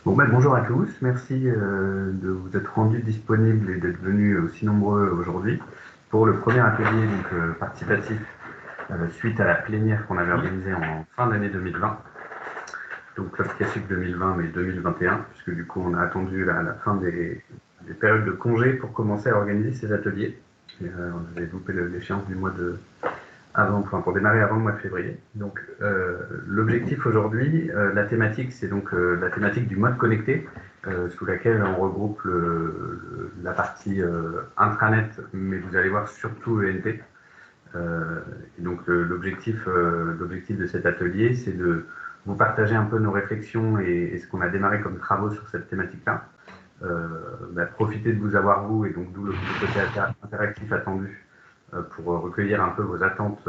Bonjour à tous, merci de vous être rendus disponibles et d'être venus aussi nombreux aujourd'hui pour le premier atelier participatif suite à la plénière qu'on avait organisée en fin d'année 2020, donc Club Classique 2020 mais 2021, puisque du coup on a attendu la fin des périodes de congé pour commencer à organiser ces ateliers. On avait loupé l'échéance du mois de pour démarrer avant le mois de février. Donc l'objectif aujourd'hui, la thématique, c'est donc la thématique du mode connecté, sous laquelle on regroupe la partie intranet, mais vous allez voir surtout ENT. Et donc l'objectif de cet atelier, c'est de vous partager un peu nos réflexions et ce qu'on a démarré comme travaux sur cette thématique-là. Profiter de vous avoir vous, et donc d'où le côté interactif attendu pour recueillir un peu vos attentes,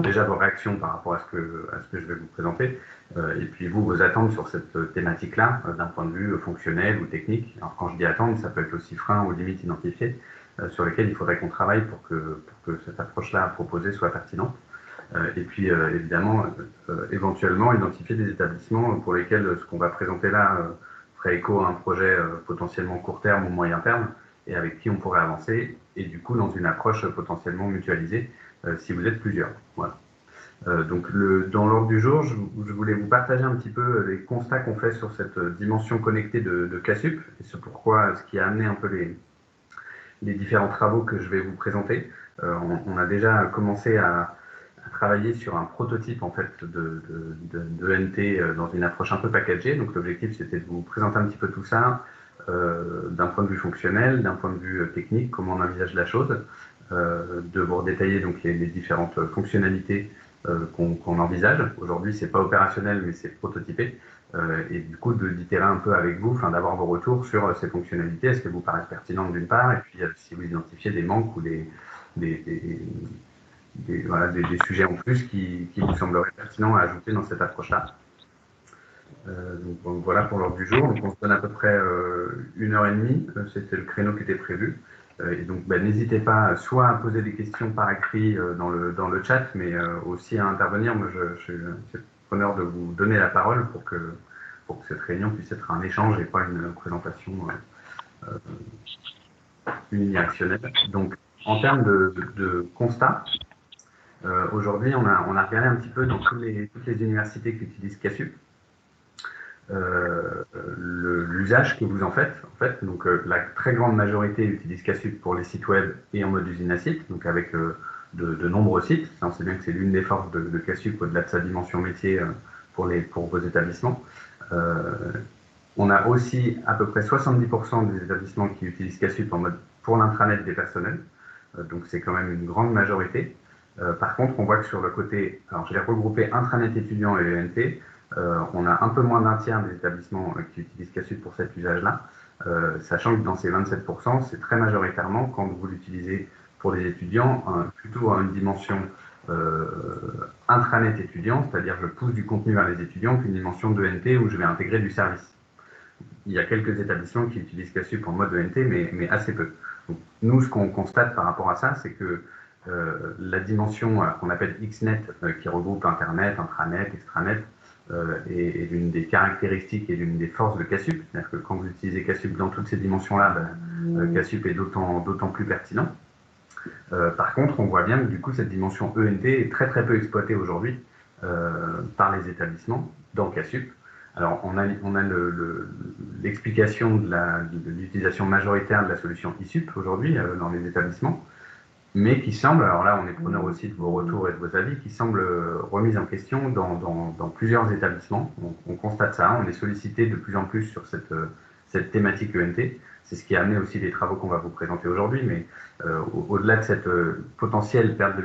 déjà vos réactions par rapport à ce que je vais vous présenter, et puis vous, vos attentes sur cette thématique-là, d'un point de vue fonctionnel ou technique. Alors quand je dis attentes, ça peut être aussi freins ou limites identifiées, sur lesquelles il faudrait qu'on travaille pour que cette approche-là proposée soit pertinente. Et puis évidemment, éventuellement identifier des établissements pour lesquels ce qu'on va présenter là ferait écho à un projet potentiellement court terme ou moyen terme, et avec qui on pourrait avancer, et du coup dans une approche potentiellement mutualisée si vous êtes plusieurs. Voilà. Dans l'ordre du jour, je voulais vous partager un petit peu les constats qu'on fait sur cette dimension connectée de Casup, et ce qui a amené un peu les différents travaux que je vais vous présenter. On a déjà commencé à travailler sur un prototype en fait de NT dans une approche un peu packagée. Donc l'objectif, c'était de vous présenter un petit peu tout ça d'un point de vue fonctionnel, d'un point de vue technique, comment on envisage la chose, de vous redétailler donc les différentes fonctionnalités qu'on envisage. Aujourd'hui, c'est pas opérationnel, mais c'est prototypé. Et du coup, d'itérer un peu avec vous, d'avoir vos retours sur ces fonctionnalités, est-ce qu'elles vous paraissent pertinentes d'une part, et puis si vous identifiez des manques ou des sujets en plus qui vous sembleraient pertinents à ajouter dans cette approche-là. Donc voilà pour l'ordre du jour. Donc on se donne à peu près 1h30, c'était le créneau qui était prévu. Et donc n'hésitez pas soit à poser des questions par écrit dans le chat, mais aussi à intervenir. Moi je suis preneur de vous donner la parole pour que cette réunion puisse être un échange et pas une présentation unidirectionnelle. Donc en termes de constat, aujourd'hui on a regardé un petit peu dans toutes les universités qui utilisent Casup. L'usage que vous en faites. Donc, la très grande majorité utilise Casup pour les sites web et en mode usine à site, donc avec de nombreux sites. Ça, on sait bien que c'est l'une des forces de Casup au-delà de sa dimension métier pour vos établissements. On a aussi à peu près 70% des établissements qui utilisent Casup en mode pour l'intranet des personnels. Donc c'est quand même une grande majorité. Par contre, on voit que sur le côté, alors je l'ai regroupé intranet étudiant et ENT, on a un peu moins d'un tiers des établissements qui utilisent Casup pour cet usage-là, sachant que dans ces 27%, c'est très majoritairement, quand vous l'utilisez pour les étudiants, plutôt à une dimension intranet étudiant, c'est-à-dire je pousse du contenu vers les étudiants, qu'une dimension d'ENT où je vais intégrer du service. Il y a quelques établissements qui utilisent Casup en mode ENT, mais assez peu. Donc, nous, ce qu'on constate par rapport à ça, c'est que la dimension qu'on appelle XNet, qui regroupe Internet, intranet, extranet, est l'une des caractéristiques et l'une des forces de Casup. C'est-à-dire que quand vous utilisez Casup dans toutes ces dimensions-là, Casup est d'autant plus pertinent. Par contre, on voit bien que du coup, cette dimension ENT est très très peu exploitée aujourd'hui par les établissements dans Casup. Alors, on a l'explication de l'utilisation majoritaire de la solution ISUP aujourd'hui dans les établissements, mais qui semble, alors là on est preneur aussi de vos retours et de vos avis, qui semble remise en question dans plusieurs établissements. On constate ça, on est sollicité de plus en plus sur cette thématique ENT. C'est ce qui a amené aussi les travaux qu'on va vous présenter aujourd'hui, mais au-delà de cette potentielle perte de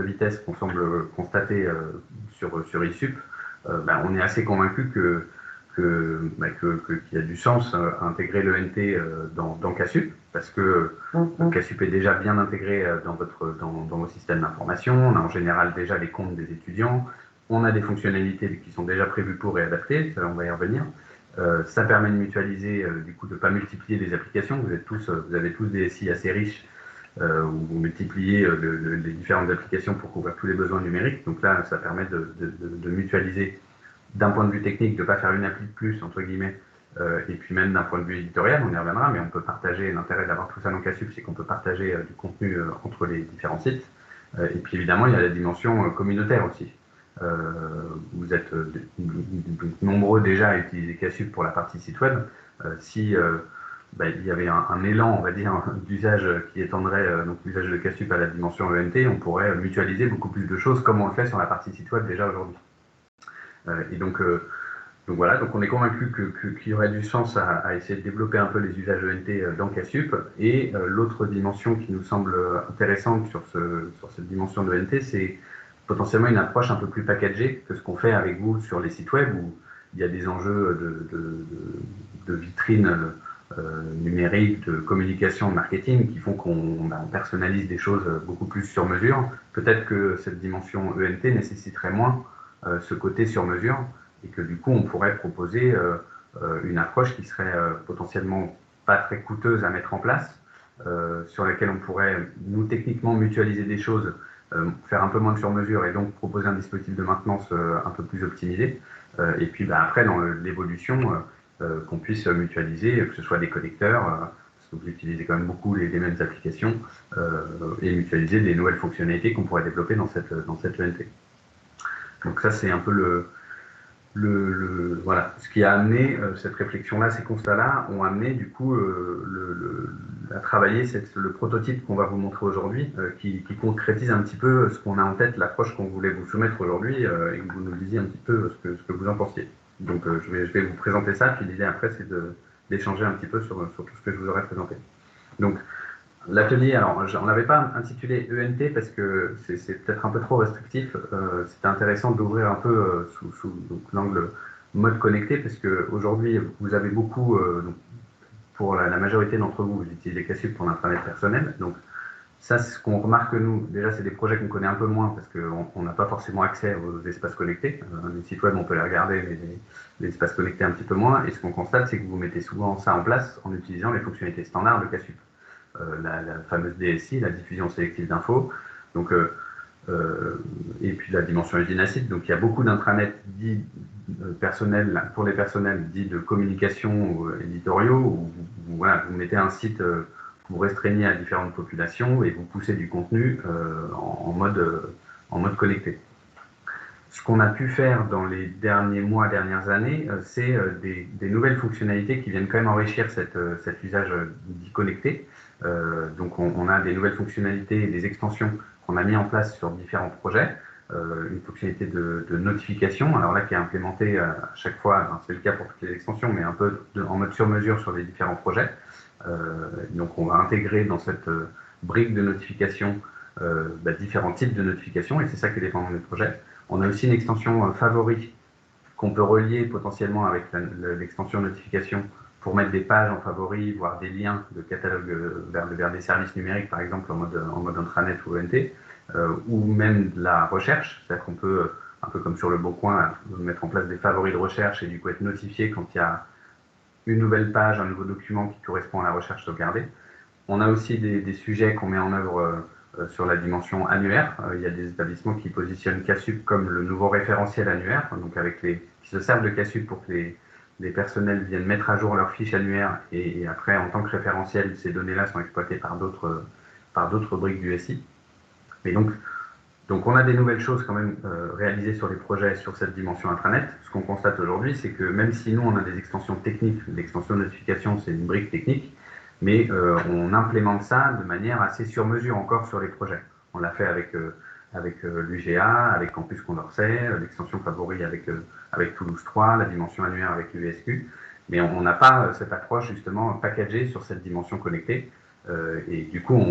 vitesse qu'on semble constater sur ISUP, on est assez convaincu qu'il y a du sens à intégrer l'ENT dans Casup, parce que Casup est déjà bien intégré dans vos systèmes d'information. On a en général déjà les comptes des étudiants, on a des fonctionnalités qui sont déjà prévues pour et adaptées, ça, on va y revenir. Ça permet de mutualiser, du coup de ne pas multiplier les applications. Vous avez tous des SI assez riches où vous multipliez les différentes applications pour couvrir tous les besoins numériques. Donc là, ça permet de mutualiser d'un point de vue technique, de ne pas faire une appli de plus, entre guillemets, et puis même d'un point de vue éditorial, on y reviendra, mais on peut partager, l'intérêt d'avoir tout ça dans Cassub, c'est qu'on peut partager du contenu entre les différents sites. Et puis évidemment, il y a la dimension communautaire aussi. Vous êtes nombreux déjà à utiliser Cassub pour la partie site web. Si il y avait un élan, on va dire, d'usage qui étendrait donc l'usage de Cassub à la dimension ENT, on pourrait mutualiser beaucoup plus de choses comme on le fait sur la partie site web déjà aujourd'hui. Et donc voilà, donc on est convaincu qu'il y aurait du sens à essayer de développer un peu les usages ENT dans Cassub. Et l'autre dimension qui nous semble intéressante sur cette dimension de ENT, c'est potentiellement une approche un peu plus packagée que ce qu'on fait avec vous sur les sites web, où il y a des enjeux de vitrine numérique, de communication, de marketing, qui font qu'on personnalise des choses beaucoup plus sur mesure. Peut-être que cette dimension ENT nécessiterait moins ce côté sur mesure, et que du coup on pourrait proposer une approche qui serait potentiellement pas très coûteuse à mettre en place, sur laquelle on pourrait nous techniquement mutualiser des choses, faire un peu moins de sur-mesure et donc proposer un dispositif de maintenance un peu plus optimisé, et puis après dans l'évolution qu'on puisse mutualiser, que ce soit des connecteurs, parce que vous utilisez quand même beaucoup les mêmes applications, et mutualiser des nouvelles fonctionnalités qu'on pourrait développer dans cette ENT. Donc ça c'est un peu voilà, ce qui a amené cette réflexion-là, ces constats-là, ont amené du coup à travailler le prototype qu'on va vous montrer aujourd'hui, qui concrétise un petit peu ce qu'on a en tête, l'approche qu'on voulait vous soumettre aujourd'hui, et que vous nous disiez un petit peu ce que vous en pensiez. Donc je vais vous présenter ça, puis l'idée après c'est d'échanger un petit peu sur tout ce que je vous aurais présenté. Donc l'atelier, alors on n'avait pas intitulé ENT parce que c'est peut-être un peu trop restrictif. C'était intéressant d'ouvrir un peu sous l'angle mode connecté, parce qu'aujourd'hui vous avez beaucoup, pour la majorité d'entre vous, vous utilisez Cassub pour l'intranet personnel. Donc ça, c'est ce qu'on remarque nous. Déjà, c'est des projets qu'on connaît un peu moins parce qu'on n'a pas forcément accès aux espaces connectés. Les sites web, on peut les regarder, mais les espaces connectés un petit peu moins. Et ce qu'on constate, c'est que vous mettez souvent ça en place en utilisant les fonctionnalités standards de Cassub. La fameuse DSI, la diffusion sélective d'infos, donc, et puis la dimension usine-acide. Donc il y a beaucoup d'intranets dits personnels, pour les personnels, dits de communication éditoriaux, où voilà, vous mettez un site, vous restreignez à différentes populations et vous poussez du contenu en mode connecté. Ce qu'on a pu faire dans les derniers mois, dernières années, c'est des nouvelles fonctionnalités qui viennent quand même enrichir cet usage dit connecté. Donc on a des nouvelles fonctionnalités et des extensions qu'on a mis en place sur différents projets. Une fonctionnalité de notification, alors là qui est implémentée à chaque fois, c'est le cas pour toutes les extensions, mais un peu en mode sur-mesure sur les différents projets. Donc on va intégrer dans cette brique de notification différents types de notifications, et c'est ça qui est dépendant des projets. On a aussi une extension favori qu'on peut relier potentiellement avec l'extension notification pour mettre des pages en favoris, voire des liens de catalogue vers des services numériques, par exemple en mode intranet ou ENT, ou même de la recherche. C'est-à-dire qu'on peut, un peu comme sur le Boncoin, mettre en place des favoris de recherche et du coup être notifié quand il y a une nouvelle page, un nouveau document qui correspond à la recherche sauvegardée. On a aussi des sujets qu'on met en œuvre sur la dimension annuaire. Il y a des établissements qui positionnent Cassub comme le nouveau référentiel annuaire, donc qui se servent de Cassub pour que les personnels viennent mettre à jour leurs fiches annuaires, et après, en tant que référentiel, ces données-là sont exploitées par d'autres briques du SI. Et donc on a des nouvelles choses quand même réalisées sur les projets sur cette dimension intranet. Ce qu'on constate aujourd'hui, c'est que même si nous, on a des extensions techniques, l'extension de notification, c'est une brique technique, mais on implémente ça de manière assez sur mesure encore sur les projets. On l'a fait avec l'UGA, avec Campus Condorcet, l'extension favori avec Toulouse 3, la dimension annuaire avec l'USQ, mais on n'a pas cette approche justement packagée sur cette dimension connectée, et du coup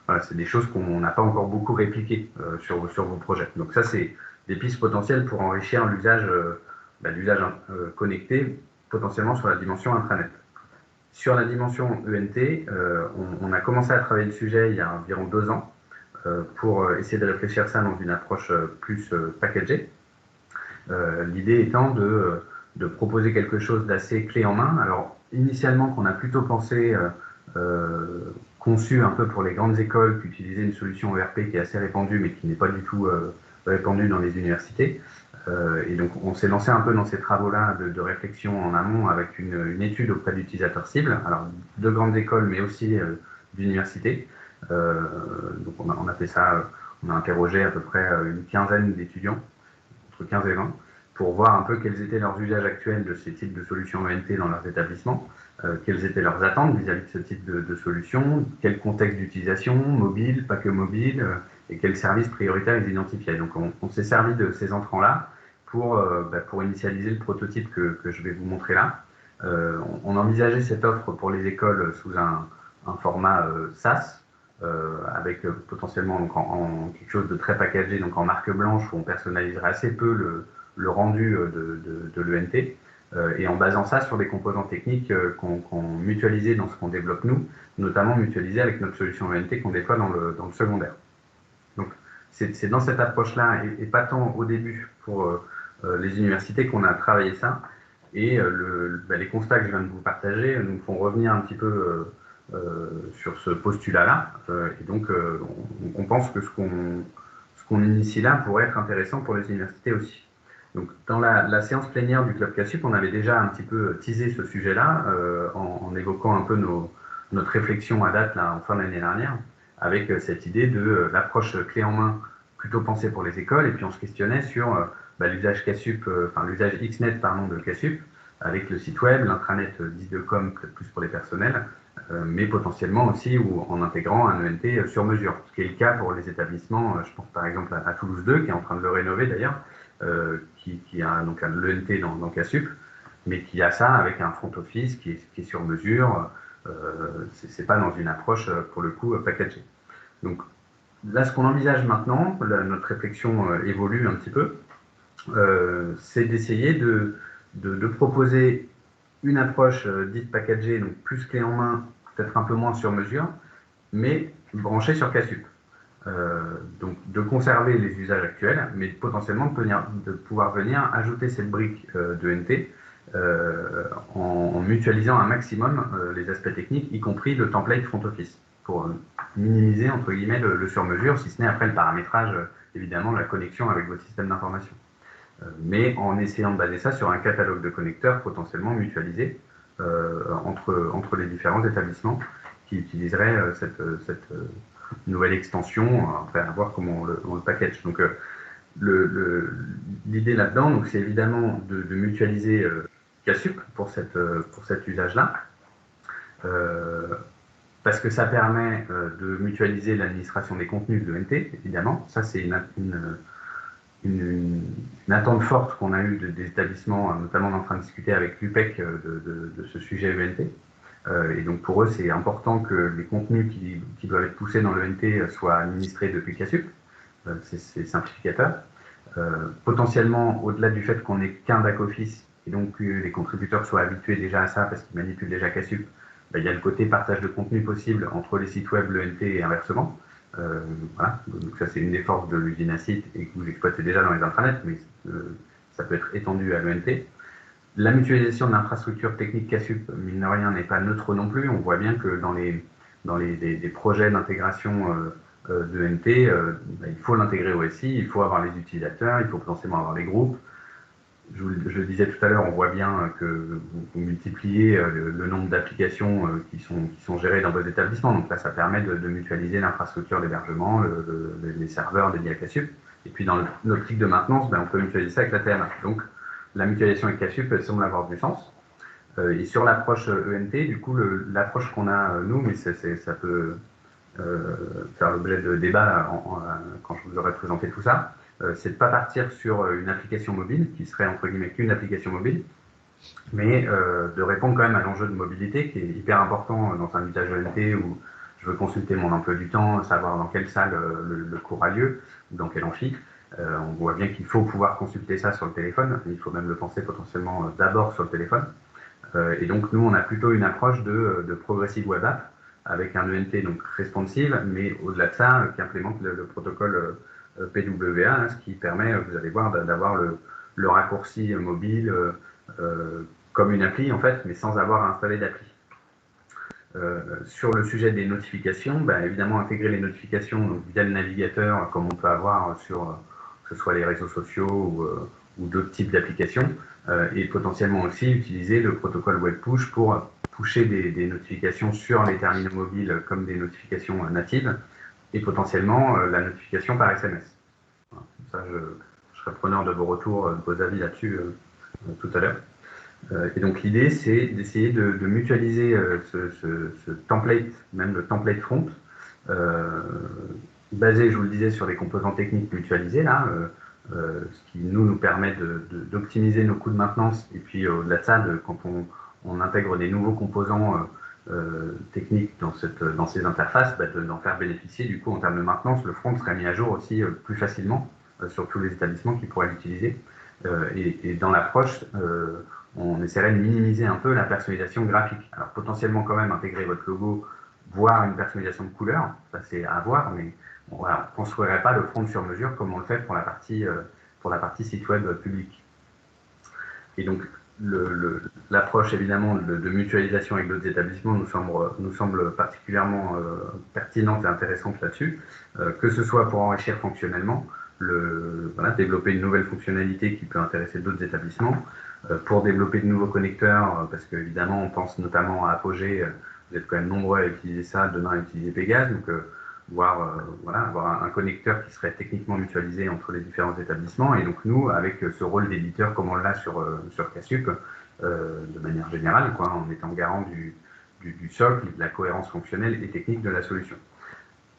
voilà, c'est des choses qu'on n'a pas encore beaucoup répliquées sur vos projets. Donc ça, c'est des pistes potentielles pour enrichir l'usage connecté, potentiellement sur la dimension intranet. Sur la dimension ENT, on a commencé à travailler le sujet il y a environ 2 ans pour essayer de réfléchir ça dans une approche plus packagée. L'idée étant de proposer quelque chose d'assez clé en main. Alors, initialement, qu'on a plutôt pensé conçu un peu pour les grandes écoles qui utilisaient une solution ERP qui est assez répandue mais qui n'est pas du tout répandu dans les universités. Et donc, on s'est lancé un peu dans ces travaux-là de réflexion en amont avec une étude auprès d'utilisateurs cibles, alors de grandes écoles, mais aussi d'universités. Donc, on a fait ça, on a interrogé à peu près une quinzaine d'étudiants, entre 15 et 20, pour voir un peu quels étaient leurs usages actuels de ces types de solutions ENT dans leurs établissements, quelles étaient leurs attentes vis-à-vis de ce type de solutions, quel contexte d'utilisation, mobile, pas que mobile, et quels services prioritaires ils identifiaient. Donc on s'est servi de ces entrants-là pour initialiser le prototype que je vais vous montrer là. On envisageait cette offre pour les écoles sous un format SaaS, avec potentiellement donc en quelque chose de très packagé, donc en marque blanche où on personnaliserait assez peu le rendu de l'ENT, et en basant ça sur des composants techniques qu'on mutualisait dans ce qu'on développe nous, notamment mutualisé avec notre solution ENT qu'on déploie dans le secondaire. Donc c'est dans cette approche-là, et pas tant au début pour les universités qu'on a travaillé ça, et les constats que je viens de vous partager nous font revenir un petit peu sur ce postulat-là, et donc on pense que ce qu'on initie là pourrait être intéressant pour les universités aussi. Donc, dans la séance plénière du Club CASUP, on avait déjà un petit peu teasé ce sujet-là en évoquant un peu notre réflexion à date là, en fin d'année dernière, avec cette idée de l'approche clé en main plutôt pensée pour les écoles, et puis on se questionnait sur l'usage CASUP, l'usage XNet de CASUP, avec le site web, l'intranet d'Idecom plus pour les personnels, mais potentiellement aussi en intégrant un ENT sur mesure, ce qui est le cas pour les établissements. Je pense par exemple à Toulouse 2, qui est en train de le rénover d'ailleurs, qui a donc un l'ENT dans CASUP, mais qui a ça avec un front office qui est sur mesure. C'est pas dans une approche pour le coup packagée. Donc là, ce qu'on envisage maintenant, notre réflexion évolue un petit peu, c'est d'essayer de proposer une approche dite packagée, donc plus clé en main, peut-être un peu moins sur mesure, mais branchée sur CASUP. Donc de conserver les usages actuels, mais potentiellement de pouvoir venir ajouter cette brique de NT en mutualisant un maximum les aspects techniques, y compris le template front office, pour minimiser entre guillemets le sur-mesure, si ce n'est après le paramétrage, évidemment, la connexion avec votre système d'information. Mais en essayant de baser ça sur un catalogue de connecteurs potentiellement mutualisé entre les différents établissements qui utiliseraient cette nouvelle extension, après à voir comment on le package. Donc l'idée là-dedans, c'est évidemment de mutualiser CASUP pour cet usage-là, parce que ça permet de mutualiser l'administration des contenus de l'ENT, évidemment. Ça, c'est une attente forte qu'on a eue des établissements, notamment on est en train de discuter avec l'UPEC de ce sujet ENT. Et donc pour eux, c'est important que les contenus qui doivent être poussés dans l'ENT soient administrés depuis CASUP. C'est simplificateur. Potentiellement, au-delà du fait qu'on n'ait qu'un back-office, et donc que les contributeurs soient habitués déjà à ça parce qu'ils manipulent déjà CASUP, il y a le côté partage de contenu possible entre les sites web, l'ENT et inversement. Voilà. Donc ça, c'est une des forces de l'usine à site et que vous exploitez déjà dans les intranets, mais ça peut être étendu à l'ENT. La mutualisation de l'infrastructure technique CASUP, mine de rien, n'est pas neutre non plus. On voit bien que dans des projets d'intégration d'ENT, il faut l'intégrer au SI, il faut avoir les utilisateurs, il faut potentiellement avoir les groupes. Je le disais tout à l'heure, on voit bien que vous multipliez le nombre d'applications qui sont gérées dans vos établissements. Donc là, ça permet de mutualiser l'infrastructure d'hébergement, les serveurs dédiés à CASUP. Et puis dans l'optique de maintenance, on peut mutualiser ça avec la TMA. Donc la mutualisation avec CASUP, elle semble avoir du sens. Et sur l'approche ENT, du coup, l'approche qu'on a nous, mais ça peut faire l'objet de débats quand je vous aurai présenté tout ça, c'est de ne pas partir sur une application mobile, qui serait entre guillemets qu'une application mobile, mais de répondre quand même à l'enjeu de mobilité, qui est hyper important dans un usage ENT où je veux consulter mon emploi du temps, savoir dans quelle salle le cours a lieu, dans quel amphi. On voit bien qu'il faut pouvoir consulter ça sur le téléphone, il faut même le penser potentiellement d'abord sur le téléphone. Et donc nous, on a plutôt une approche de Progressive Web App, avec un ENT donc responsive, mais au-delà de ça, qui implémente le protocole PWA, ce qui permet, vous allez voir, d'avoir le raccourci mobile comme une appli en fait, mais sans avoir à installer d'appli. Sur le sujet des notifications, évidemment intégrer les notifications donc, via le navigateur, comme on peut avoir que ce soit les réseaux sociaux ou d'autres types d'applications, et potentiellement aussi utiliser le protocole web push pour pusher des notifications sur les terminaux mobiles comme des notifications natives, et potentiellement la notification par SMS. Voilà. Ça, je serai preneur de vos retours, de vos avis là-dessus tout à l'heure. Et donc l'idée, c'est d'essayer de mutualiser ce template, même le template front, basé, je vous le disais, sur des composants techniques mutualisés, là, ce qui nous permet d'optimiser nos coûts de maintenance. Et puis au-delà de ça, quand on intègre des nouveaux composants techniques dans ces interfaces, d'en faire bénéficier. Du coup, en termes de maintenance, le front serait mis à jour aussi plus facilement sur tous les établissements qui pourraient l'utiliser. Et dans l'approche, on essaierait de minimiser un peu la personnalisation graphique. Alors potentiellement quand même intégrer votre logo, voire une personnalisation de couleur, ça c'est à voir, mais bon, voilà, on ne construirait pas le front sur mesure comme on le fait pour la partie site web public. Et donc l'approche évidemment de mutualisation avec d'autres établissements nous semble particulièrement pertinente et intéressante là-dessus, que ce soit pour enrichir fonctionnellement, développer une nouvelle fonctionnalité qui peut intéresser d'autres établissements, pour développer de nouveaux connecteurs, parce qu'évidemment on pense notamment à Apogée, vous êtes quand même nombreux à utiliser ça, demain à utiliser Pégase, donc avoir un connecteur qui serait techniquement mutualisé entre les différents établissements, et donc nous, avec ce rôle d'éditeur comme on l'a sur Casup, de manière générale, en étant garant du socle, de la cohérence fonctionnelle et technique de la solution.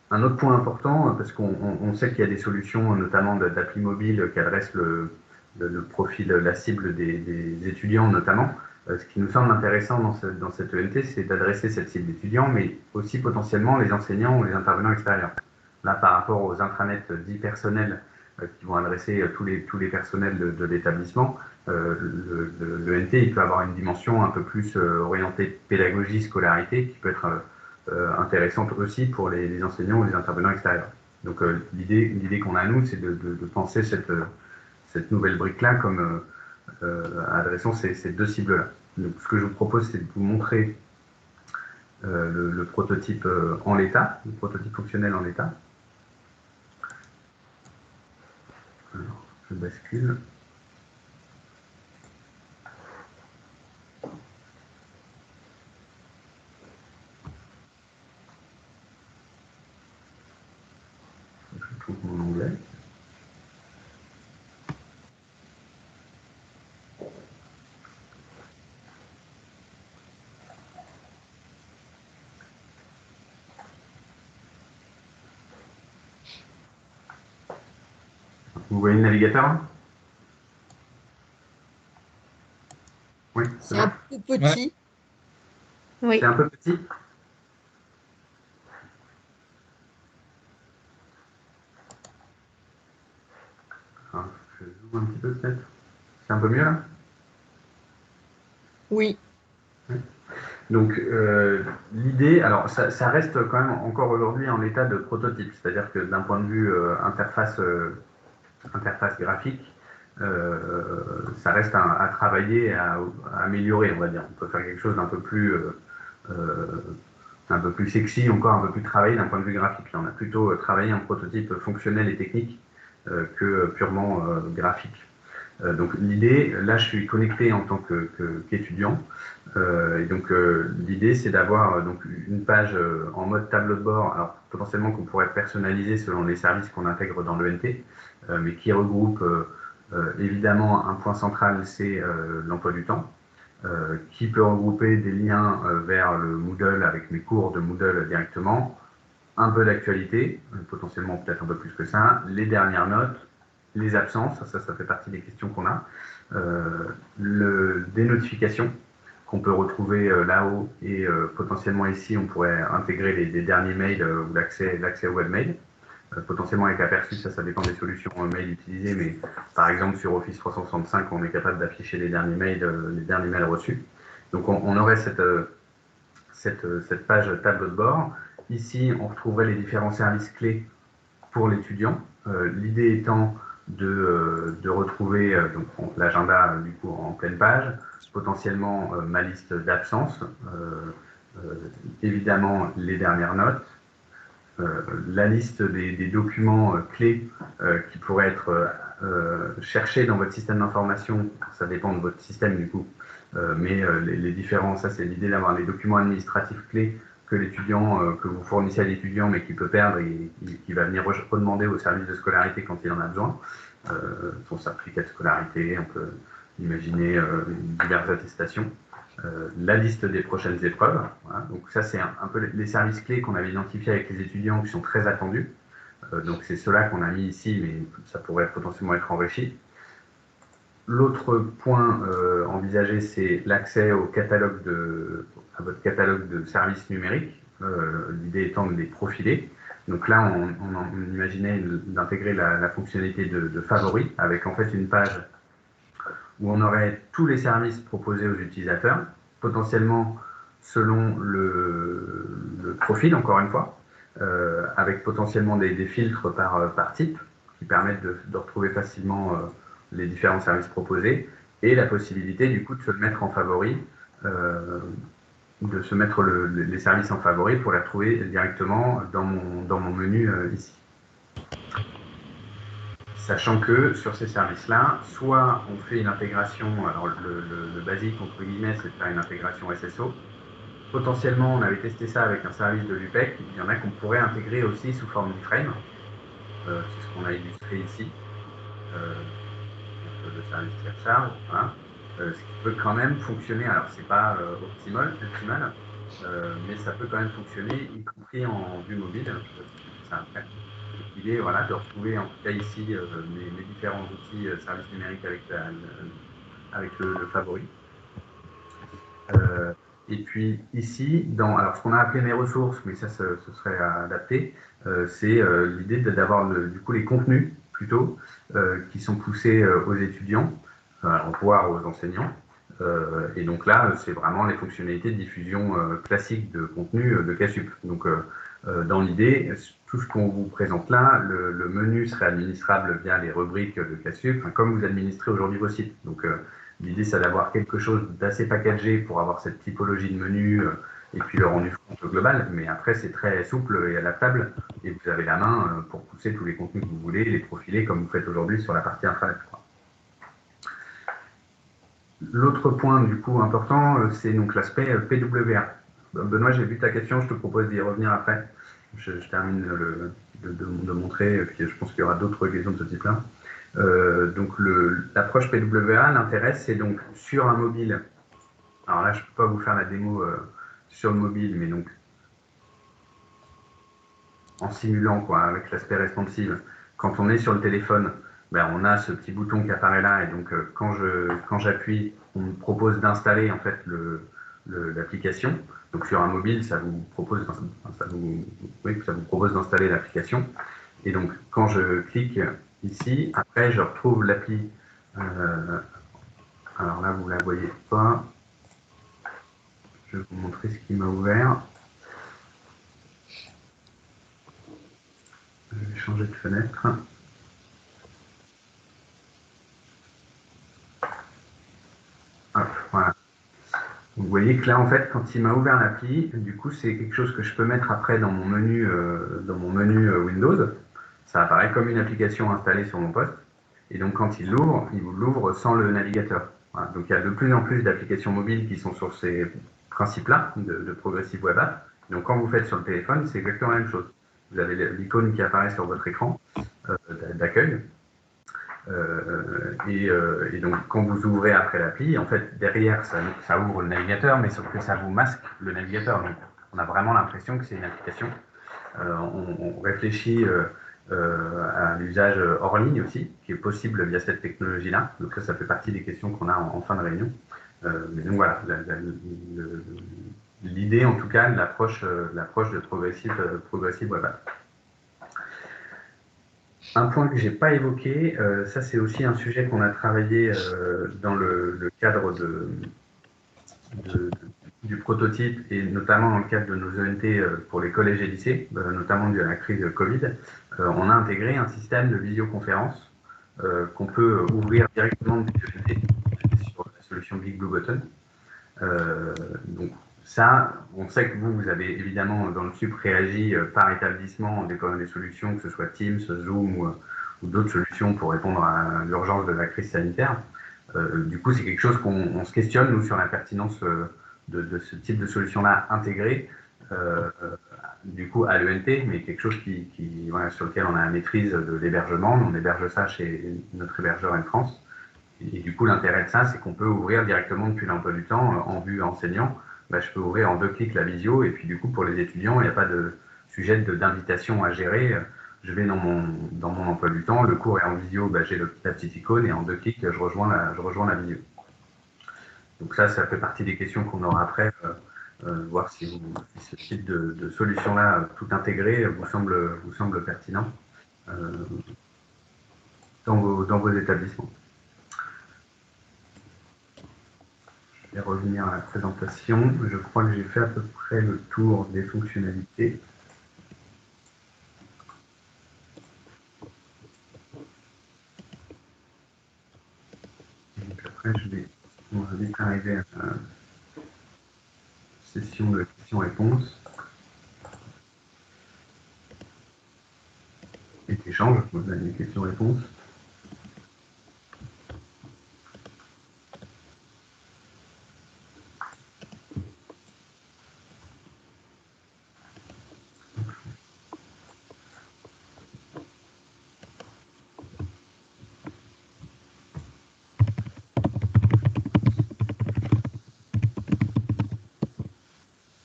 Un autre point important, parce qu'on sait qu'il y a des solutions, notamment d'appli mobile, qui adressent le profil, la cible des étudiants notamment. Ce qui nous semble intéressant dans cette ENT, c'est d'adresser cette cible d'étudiants, mais aussi potentiellement les enseignants ou les intervenants extérieurs. Là, par rapport aux intranets dits personnels qui vont adresser tous les personnels de l'établissement, l'ENT il peut avoir une dimension un peu plus orientée pédagogie, scolarité, qui peut être intéressante aussi pour les enseignants ou les intervenants extérieurs. Donc l'idée qu'on a à nous, c'est de penser cette nouvelle brique-là comme adressant ces deux cibles-là. Donc ce que je vous propose, c'est de vous montrer le prototype en l'état, le prototype fonctionnel en l'état. Alors, je bascule. Je trouve mon onglet. Vous voyez le navigateur? Oui, c'est un peu petit. Ouais. Oui. C'est un peu petit. Alors, je zoome un petit peu peut-être. C'est un peu mieux là? Oui. Donc l'idée, alors ça reste quand même encore aujourd'hui en état de prototype, c'est-à-dire que d'un point de vue interface graphique, ça reste à travailler, à améliorer, on va dire. On peut faire quelque chose d'un peu plus sexy, encore un peu plus travaillé d'un point de vue graphique. Là, on a plutôt travaillé un prototype fonctionnel et technique que purement graphique. Donc l'idée, là je suis connecté en tant qu'étudiant, et donc l'idée c'est d'avoir donc une page en mode tableau de bord, alors potentiellement qu'on pourrait personnaliser selon les services qu'on intègre dans l'ENT, mais qui regroupe évidemment un point central, c'est l'emploi du temps, qui peut regrouper des liens vers le Moodle avec mes cours de Moodle directement, un peu d'actualité, potentiellement peut-être un peu plus que ça, les dernières notes, les absences, ça fait partie des questions qu'on a, des notifications qu'on peut retrouver là-haut, et potentiellement ici on pourrait intégrer les derniers mails ou l'accès au webmail, potentiellement avec aperçu, ça dépend des solutions mail utilisées, mais par exemple sur Office 365 on est capable d'afficher les derniers mails reçus. Donc on aurait cette page tableau de bord. Ici on retrouverait les différents services clés pour l'étudiant, l'idée étant de retrouver l'agenda du coup en pleine page, potentiellement ma liste d'absence, évidemment les dernières notes, la liste des documents clés qui pourraient être chercher dans votre système d'information, ça dépend de votre système du coup, mais les différents, ça c'est l'idée d'avoir les documents administratifs clés que l'étudiant, que vous fournissez à l'étudiant, mais qui peut perdre et qui va venir redemander au service de scolarité quand il en a besoin. Son certificat de scolarité, on peut imaginer diverses attestations. La liste des prochaines épreuves. Voilà. Donc ça, c'est un peu les services clés qu'on avait identifiés avec les étudiants qui sont très attendus. Donc c'est cela qu'on a mis ici, mais ça pourrait potentiellement être enrichi. L'autre point envisagé, c'est l'accès au catalogue à votre catalogue de services numériques. L'idée étant de les profiler. Donc là, on imaginait d'intégrer la fonctionnalité de favoris, avec en fait une page où on aurait tous les services proposés aux utilisateurs, potentiellement selon le profil, encore une fois, avec potentiellement des filtres par type, qui permettent de retrouver facilement les différents services proposés, et la possibilité du coup de se mettre en favori, de se mettre les services en favori pour les retrouver directement dans mon menu ici. Sachant que sur ces services-là, soit on fait une intégration, alors le basique entre guillemets, c'est de faire une intégration SSO. Potentiellement, on avait testé ça avec un service de l'UPEC, il y en a qu'on pourrait intégrer aussi sous forme d'iframe. C'est ce qu'on a illustré ici. Le service qui recharge, hein, ce qui peut quand même fonctionner. Alors, c'est pas optimal, mais ça peut quand même fonctionner, y compris en vue mobile. L'idée, voilà, de retrouver en tout cas ici mes différents outils services numériques avec le favori. Et puis ici, alors ce qu'on a appelé mes ressources, mais ça, ce serait adapté, c'est l'idée d'avoir du coup les contenus plutôt qui sont poussés aux étudiants, voire aux enseignants. Et donc là, c'est vraiment les fonctionnalités de diffusion classique de contenu de Casup. Donc dans l'idée, tout ce qu'on vous présente là, le menu serait administrable via les rubriques de Casup, comme vous administrez aujourd'hui vos sites. Donc l'idée, c'est d'avoir quelque chose d'assez packagé pour avoir cette typologie de menu et puis le rendu compte global. Mais après, c'est très souple et adaptable. Et vous avez la main pour pousser tous les contenus que vous voulez, les profiler comme vous faites aujourd'hui sur la partie intranet. L'autre point, du coup, important, c'est donc l'aspect PWA. Benoît, j'ai vu ta question, je te propose d'y revenir après. Je termine de montrer, et puis je pense qu'il y aura d'autres questions de ce type-là. Donc l'approche PWA, l'intérêt, c'est donc sur un mobile. Alors là, je ne peux pas vous faire la démo sur le mobile, mais donc en simulant, quoi, avec l'aspect responsive. Quand on est sur le téléphone, ben, on a ce petit bouton qui apparaît là, et donc quand j'appuie, on me propose d'installer en fait l'application. Donc sur un mobile, ça vous propose d'installer l'application. Et donc quand je clique ici, après je retrouve l'appli. Alors là, vous ne la voyez pas. Je vais vous montrer ce qui m'a ouvert. Je vais changer de fenêtre. Hop, voilà. Vous voyez que là, en fait, quand il m'a ouvert l'appli, du coup, c'est quelque chose que je peux mettre après dans mon menu, Windows. Ça apparaît comme une application installée sur mon poste. Et donc, quand il l'ouvre, il vous l'ouvre sans le navigateur. Voilà. Donc, il y a de plus en plus d'applications mobiles qui sont sur ces principes-là de Progressive Web App. Donc, quand vous faites sur le téléphone, c'est exactement la même chose. Vous avez l'icône qui apparaît sur votre écran d'accueil. Et donc, quand vous ouvrez après l'appli, en fait, derrière, ça ouvre le navigateur, mais sauf que ça vous masque le navigateur. Donc, on a vraiment l'impression que c'est une application. On réfléchit à l'usage hors ligne aussi, qui est possible via cette technologie-là. Donc, ça fait partie des questions qu'on a en fin de réunion. Mais donc, voilà, l'idée, en tout cas, de l'approche de Progressive Web App. Un point que je n'ai pas évoqué, ça c'est aussi un sujet qu'on a travaillé dans le cadre du prototype et notamment dans le cadre de nos ENT pour les collèges et lycées, notamment dû à la crise Covid. On a intégré un système de visioconférence qu'on peut ouvrir directement depuis ENT sur la solution Big Blue Button. Donc ça, on sait que vous avez évidemment dans le SUP réagi par établissement en déployant des solutions, que ce soit Teams, Zoom ou d'autres solutions pour répondre à l'urgence de la crise sanitaire. Du coup, c'est quelque chose qu'on se questionne, nous, sur la pertinence de ce type de solution-là intégrée, du coup, à l'ENT, mais quelque chose voilà, sur lequel on a la maîtrise de l'hébergement. On héberge ça chez notre hébergeur en France. Et du coup, l'intérêt de ça, c'est qu'on peut ouvrir directement depuis l'emploi du temps en vue enseignant. Bah, je peux ouvrir en 2 clics la visio, et puis du coup, pour les étudiants, il n'y a pas de sujet d'invitation à gérer. Je vais dans mon emploi du temps, le cours est en visio, bah, j'ai la petite icône, et en 2 clics, je rejoins la visio. Donc ça fait partie des questions qu'on aura après, voir si ce type de solution-là, tout intégré, vous semble pertinent dans vos établissements. Je vais revenir à la présentation. Je crois que j'ai fait à peu près le tour des fonctionnalités. Donc après, on va vite arriver à la session de questions-réponses et d'échanges. Vous avez des questions-réponses.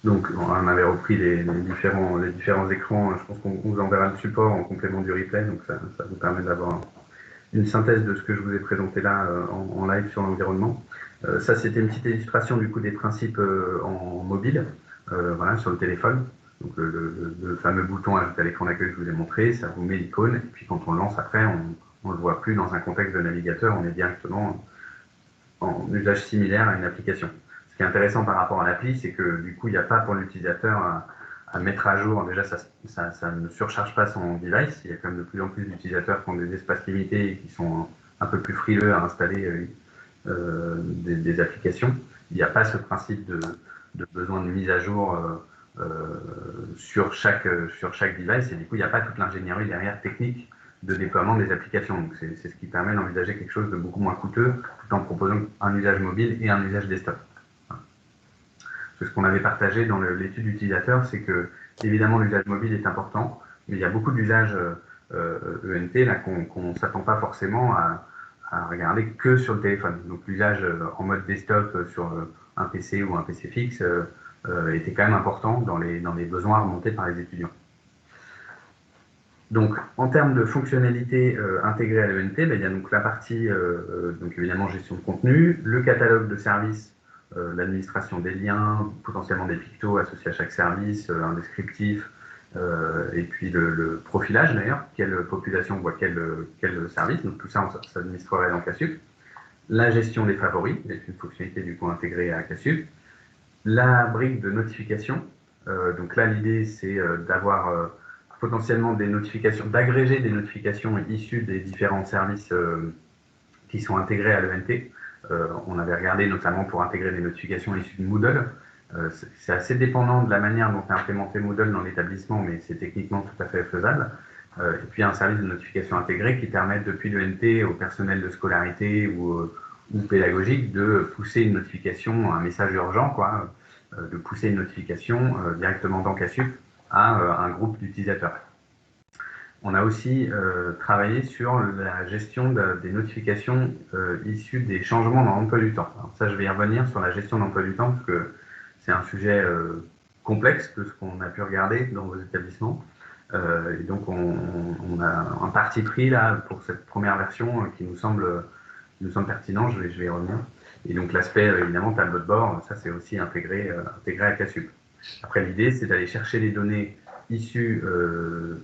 Donc, on avait repris les différents écrans. Je pense qu'on vous enverra le support en complément du replay. Donc, ça vous permet d'avoir une synthèse de ce que je vous ai présenté là en live sur l'environnement. Ça, c'était une petite illustration du coup des principes en mobile, voilà, sur le téléphone. Donc, le fameux bouton ajouter à l'écran d'accueil que je vous ai montré, ça vous met l'icône. Et puis, quand on le lance après, on ne le voit plus dans un contexte de navigateur. On est directement en usage similaire à une application. Ce qui est intéressant par rapport à l'appli, c'est que du coup, il n'y a pas pour l'utilisateur à mettre à jour. Déjà, ça ne surcharge pas son device. Il y a quand même de plus en plus d'utilisateurs qui ont des espaces limités et qui sont un peu plus frileux à installer des applications. Il n'y a pas ce principe de besoin de mise à jour sur chaque device, et du coup, il n'y a pas toute l'ingénierie derrière technique de déploiement des applications. Donc, c'est ce qui permet d'envisager quelque chose de beaucoup moins coûteux, tout en proposant un usage mobile et un usage desktop. Ce qu'on avait partagé dans l'étude utilisateur, c'est que, évidemment, l'usage mobile est important, mais il y a beaucoup d'usages ENT là qu'on ne s'attend pas forcément à regarder que sur le téléphone. Donc, l'usage en mode desktop sur un PC ou un PC fixe était quand même important dans les besoins remontés par les étudiants. Donc, en termes de fonctionnalités intégrées à l'ENT, ben, il y a donc la partie, donc évidemment, gestion de contenu, le catalogue de services, l'administration des liens, potentiellement des pictos associés à chaque service, un descriptif, et puis le profilage d'ailleurs, quelle population voit quel service. Donc, tout ça, on s'administrerait dans Cassub. La gestion des favoris, c'est une fonctionnalité du coup intégrée à Cassub. La brique de notification, donc là, l'idée, c'est d'avoir potentiellement des notifications, d'agréger des notifications issues des différents services qui sont intégrés à l'ENT. On avait regardé notamment pour intégrer des notifications issues de Moodle. C'est assez dépendant de la manière dont est implémenté Moodle dans l'établissement, mais c'est techniquement tout à fait faisable. Et puis un service de notification intégré qui permet depuis l'ENT au personnel de scolarité ou pédagogique de pousser une notification, un message urgent, quoi, de pousser une notification directement dans Cassub à un groupe d'utilisateurs. On a aussi travaillé sur la gestion des notifications issues des changements dans l'emploi du temps. Alors ça, je vais y revenir sur la gestion d'emploi du temps, parce que c'est un sujet complexe de ce qu'on a pu regarder dans vos établissements. Et donc, on a un parti pris là pour cette première version qui nous semble pertinent. Je vais y revenir. Et donc, l'aspect évidemment tableau de bord, ça c'est aussi intégré à Cassub. Après, l'idée, c'est d'aller chercher les données issues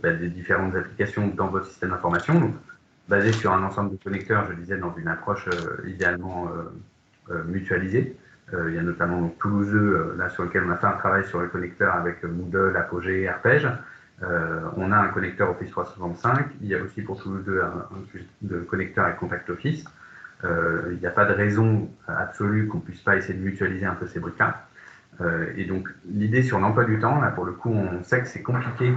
des différentes applications dans votre système d'information, donc basé sur un ensemble de connecteurs, je disais, dans une approche idéalement mutualisée. Il y a notamment donc, Toulouse 2, là sur lequel on a fait un travail sur les connecteurs avec Moodle, Apogee, Arpège. On a un connecteur Office 365. Il y a aussi pour Toulouse 2 un connecteur avec Contact Office. Il n'y a pas de raison absolue qu'on ne puisse pas essayer de mutualiser un peu ces briques-là. Et donc, l'idée sur l'emploi du temps, là, pour le coup, on sait que c'est compliqué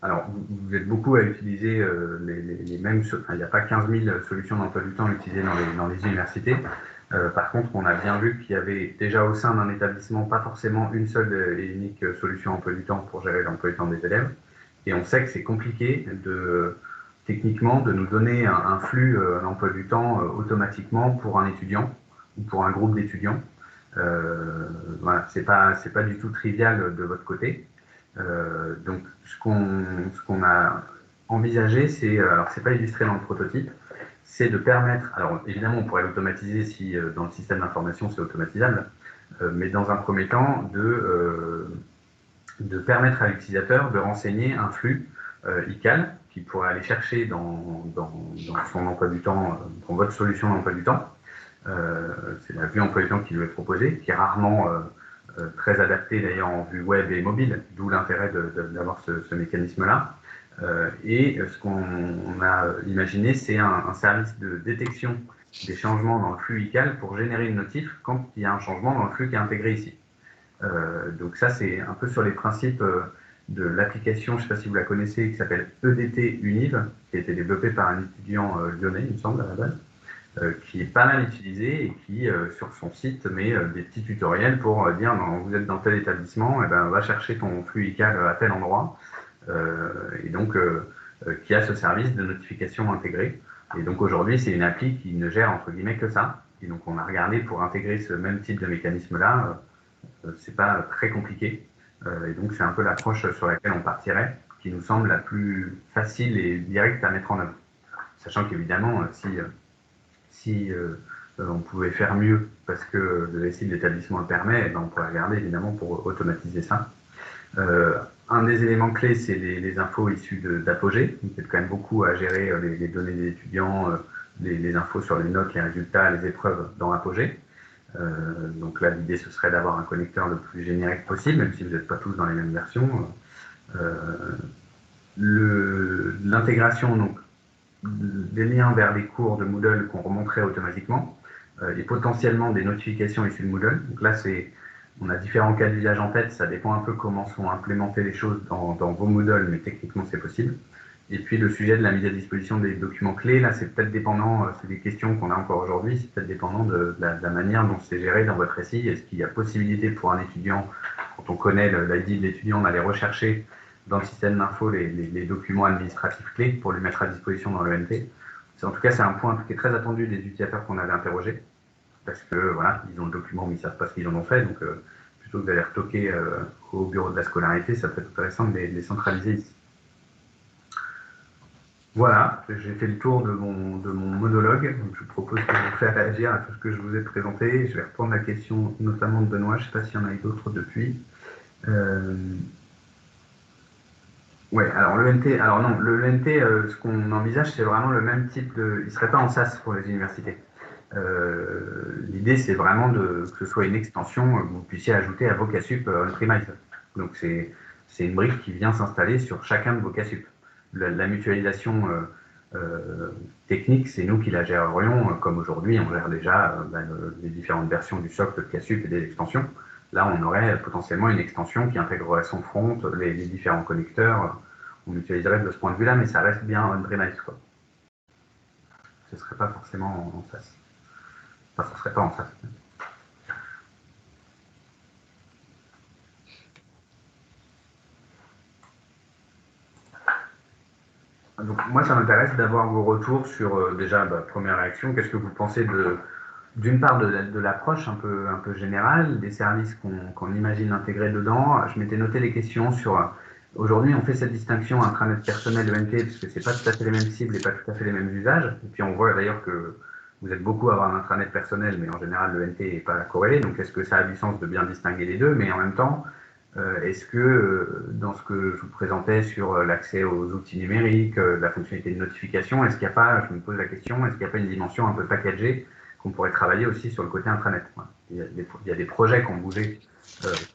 Alors, vous êtes beaucoup à utiliser les mêmes. Enfin, il n'y a pas 15 000 solutions d'emploi du temps utilisées dans les universités. Par contre, on a bien vu qu'il y avait déjà au sein d'un établissement pas forcément une seule et unique solution emploi du temps pour gérer l'emploi du temps des élèves. Et on sait que c'est compliqué techniquement de nous donner un flux d'emploi du temps automatiquement pour un étudiant ou pour un groupe d'étudiants. Voilà, c'est pas du tout trivial de votre côté. Donc, ce qu'on a envisagé, alors c'est pas illustré dans le prototype, c'est de permettre, alors évidemment on pourrait l'automatiser si dans le système d'information c'est automatisable, mais dans un premier temps de permettre à l'utilisateur de renseigner un flux ICAL qu'il pourrait aller chercher dans son emploi du temps, dans votre solution d'emploi du temps. C'est la vue emploi du temps qui lui est proposée, qui est rarement très adaptée d'ailleurs en vue web et mobile, d'où l'intérêt d'avoir ce mécanisme-là. Et ce qu'on a imaginé, c'est un service de détection des changements dans le flux ICAL pour générer une notif quand il y a un changement dans le flux qui est intégré ici. Donc ça, c'est un peu sur les principes de l'application, je ne sais pas si vous la connaissez, qui s'appelle EDT Univ, qui a été développée par un étudiant lyonnais, il me semble, à la base, qui est pas mal utilisé et qui, sur son site, met des petits tutoriels pour dire non, vous êtes dans tel établissement, et ben, va chercher ton flux ICAL à tel endroit, et donc qui a ce service de notification intégré. Et donc aujourd'hui, c'est une appli qui ne gère entre guillemets que ça. Et donc on a regardé pour intégrer ce même type de mécanisme-là, c'est pas très compliqué. Et donc c'est un peu l'approche sur laquelle on partirait, qui nous semble la plus facile et directe à mettre en œuvre. Sachant qu'évidemment, si on pouvait faire mieux parce que le SI de l'établissement le permet, eh ben on pourrait regarder évidemment pour automatiser ça. Un des éléments clés, c'est les infos issues d'Apogée. Il y a quand même beaucoup à gérer les données des étudiants, les infos sur les notes, les résultats, les épreuves dans Apogée. Donc là, l'idée, ce serait d'avoir un connecteur le plus générique possible, même si vous n'êtes pas tous dans les mêmes versions. L'intégration donc des liens vers les cours de Moodle qu'on remonterait automatiquement et potentiellement des notifications issues de Moodle. Donc là, on a différents cas d'usage en tête, ça dépend un peu comment sont implémentées les choses dans vos Moodle, mais techniquement c'est possible. Et puis le sujet de la mise à disposition des documents clés, là c'est peut-être dépendant, c'est des questions qu'on a encore aujourd'hui, c'est peut-être dépendant de la manière dont c'est géré dans votre récit. Est-ce qu'il y a possibilité pour un étudiant, quand on connaît l'ID de l'étudiant, d'aller rechercher dans le système d'info les documents administratifs clés pour lui mettre à disposition dans l'ENT. En tout cas, c'est un point qui est très attendu des utilisateurs qu'on avait interrogés, parce que voilà, ils ont le document mais ils ne savent pas ce qu'ils en ont fait, donc plutôt que d'aller retoquer au bureau de la scolarité, ça peut être intéressant de les centraliser ici. Voilà, j'ai fait le tour de mon monologue, donc je propose de vous faire réagir à tout ce que je vous ai présenté. Je vais reprendre la question notamment de Benoît, je ne sais pas s'il y en a eu d'autres depuis. Oui, alors l'ENT, alors non, l'ENT, ce qu'on envisage, c'est vraiment le même type il ne serait pas en SaaS pour les universités. L'idée, c'est vraiment que ce soit une extension que vous puissiez ajouter à vos CASUP on-premise. Donc, c'est une brique qui vient s'installer sur chacun de vos CASUP. La mutualisation technique, c'est nous qui la gérerions, comme aujourd'hui, on gère déjà les différentes versions du socle de CASUP et des extensions. Là, on aurait potentiellement une extension qui intégrerait son front, les différents connecteurs. On mutualiserait de ce point de vue-là, mais ça reste bien on-premise, quoi. Ce ne serait pas forcément en SaaS. Enfin, ça ne serait pas en SaaS. Donc, moi, ça m'intéresse d'avoir vos retours sur, déjà, première réaction, qu'est-ce que vous pensez d'une part de l'approche un peu générale, des services qu'on imagine intégrer dedans. Je m'étais noté les questions sur, aujourd'hui, on fait cette distinction intranet personnel ENT, parce que ce n'est pas tout à fait les mêmes cibles et pas tout à fait les mêmes usages. Et puis, on voit d'ailleurs que vous êtes beaucoup à avoir un intranet personnel, mais en général, l'ENT n'est pas corrélé. Donc, est-ce que ça a du sens de bien distinguer les deux? Mais en même temps, est-ce que dans ce que je vous présentais sur l'accès aux outils numériques, la fonctionnalité de notification, est-ce qu'il n'y a pas, je me pose la question, est-ce qu'il n'y a pas une dimension un peu packagée qu'on pourrait travailler aussi sur le côté intranet? Il y a des projets qui ont bougé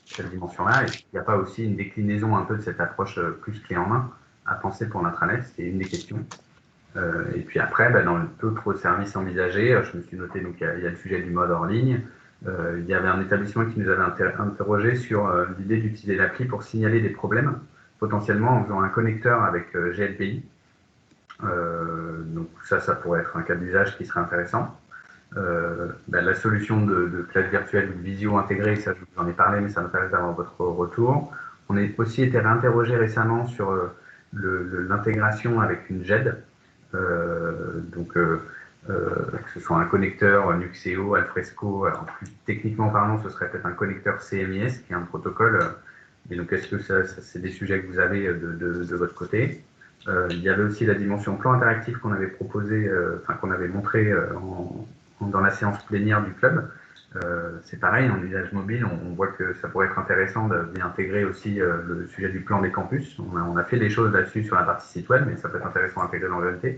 cette dimension-là. Est-ce qu'il n'y a pas aussi une déclinaison un peu de cette approche plus clé en main à penser pour l'intranet? C'est une des questions. Et puis après, dans d'autres services envisagés, je me suis noté, donc il y a le sujet du mode hors ligne. Il y avait un établissement qui nous avait interrogé sur l'idée d'utiliser l'appli pour signaler des problèmes potentiellement en faisant un connecteur avec GLPI. Donc ça pourrait être un cas d'usage qui serait intéressant. La solution de classe virtuelle ou de visio intégrée, ça je vous en ai parlé, mais ça m'intéresse d'avoir votre retour. On a aussi été réinterrogé récemment sur l'intégration avec une GED, que ce soit un connecteur Nuxeo, Alfresco. Alors plus techniquement parlant, ce serait peut-être un connecteur CMIS, qui est un protocole. Et donc est-ce que ça c'est des sujets que vous avez de votre côté? Il y avait aussi la dimension plan interactif qu'on avait proposé, qu'on avait montré dans la séance plénière du club. C'est pareil, en usage mobile, on voit que ça pourrait être intéressant d'y intégrer aussi le sujet du plan des campus. On a fait des choses là-dessus sur la partie site web, mais ça peut être intéressant à intégrer dans l'ENT.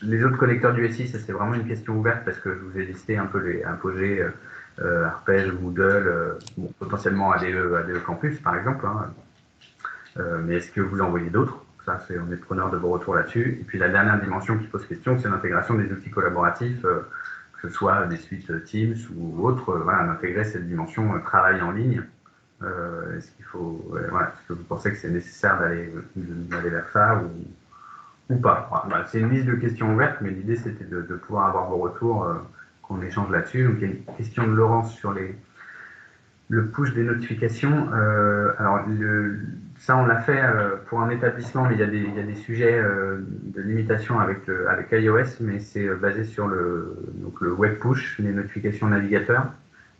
Les autres connecteurs du SI, ça c'est vraiment une question ouverte parce que je vous ai listé un peu les Apogee, Arpège, Moodle, potentiellement ADE Campus par exemple. Mais est-ce que vous en voyez d'autres? Ça, on est preneur de vos retours là-dessus. Et puis la dernière dimension qui pose question, c'est l'intégration des outils collaboratifs, que ce soit des suites Teams ou autres, d'intégrer cette dimension travail en ligne. Est-ce que vous pensez que c'est nécessaire d'aller vers ça ou pas? C'est une liste de questions ouvertes, mais l'idée c'était de pouvoir avoir vos retours, qu'on échange là-dessus. Donc il y a une question de Laurence sur le push des notifications. Alors ça on l'a fait pour un établissement, mais il y a des sujets de limitation avec iOS, mais c'est basé sur le web push, les notifications navigateurs.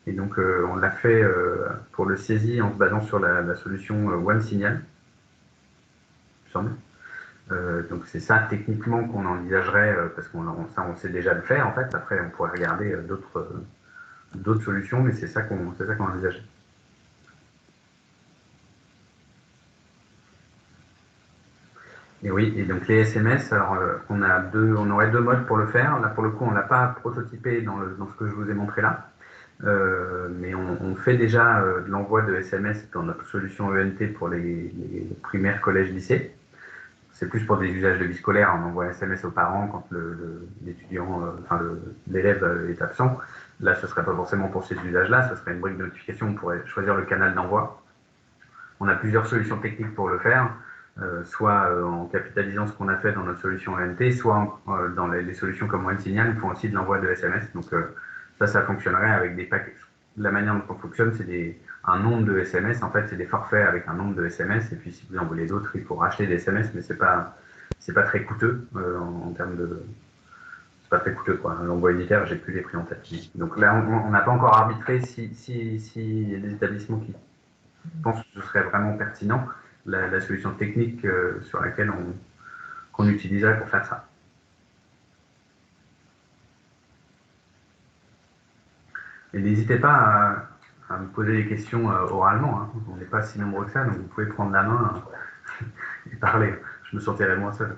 Et donc on l'a fait pour le saisie en se basant sur la solution OneSignal, il me semble. Donc c'est ça techniquement qu'on envisagerait, parce on sait déjà le faire en fait. Après on pourrait regarder d'autres solutions, mais c'est ça qu'on envisage. Et oui, et donc les SMS, alors on aurait deux modes pour le faire. Là pour le coup on l'a pas prototypé dans ce que je vous ai montré là, mais on fait déjà de l'envoi de SMS dans notre solution ENT pour les primaires, collèges, lycées. C'est plus pour des usages de vie scolaire, on envoie un SMS aux parents quand l'étudiant, l'élève est absent. Là, ce ne serait pas forcément pour ces usages-là, ce serait une brique de notification, on pourrait choisir le canal d'envoi. On a plusieurs solutions techniques pour le faire, soit en capitalisant ce qu'on a fait dans notre solution ENT, soit dans les solutions comme OneSignal, ils font aussi de l'envoi de SMS. Donc ça fonctionnerait avec des paquets. La manière dont on fonctionne, c'est un nombre de SMS. En fait, c'est des forfaits avec un nombre de SMS. Et puis, si vous en voulez d'autres, il faut racheter des SMS, mais c'est pas très coûteux en termes de. C'est pas très coûteux, quoi. L'envoi unitaire, j'ai plus les prix en tête. Donc là, on n'a pas encore arbitré si y a des établissements qui pensent que ce serait vraiment pertinent, la solution technique sur laquelle qu'on utiliserait pour faire ça. Et n'hésitez pas à me poser des questions oralement. Hein. On n'est pas si nombreux que ça, donc vous pouvez prendre la main et parler. Je me sentirais moins seul.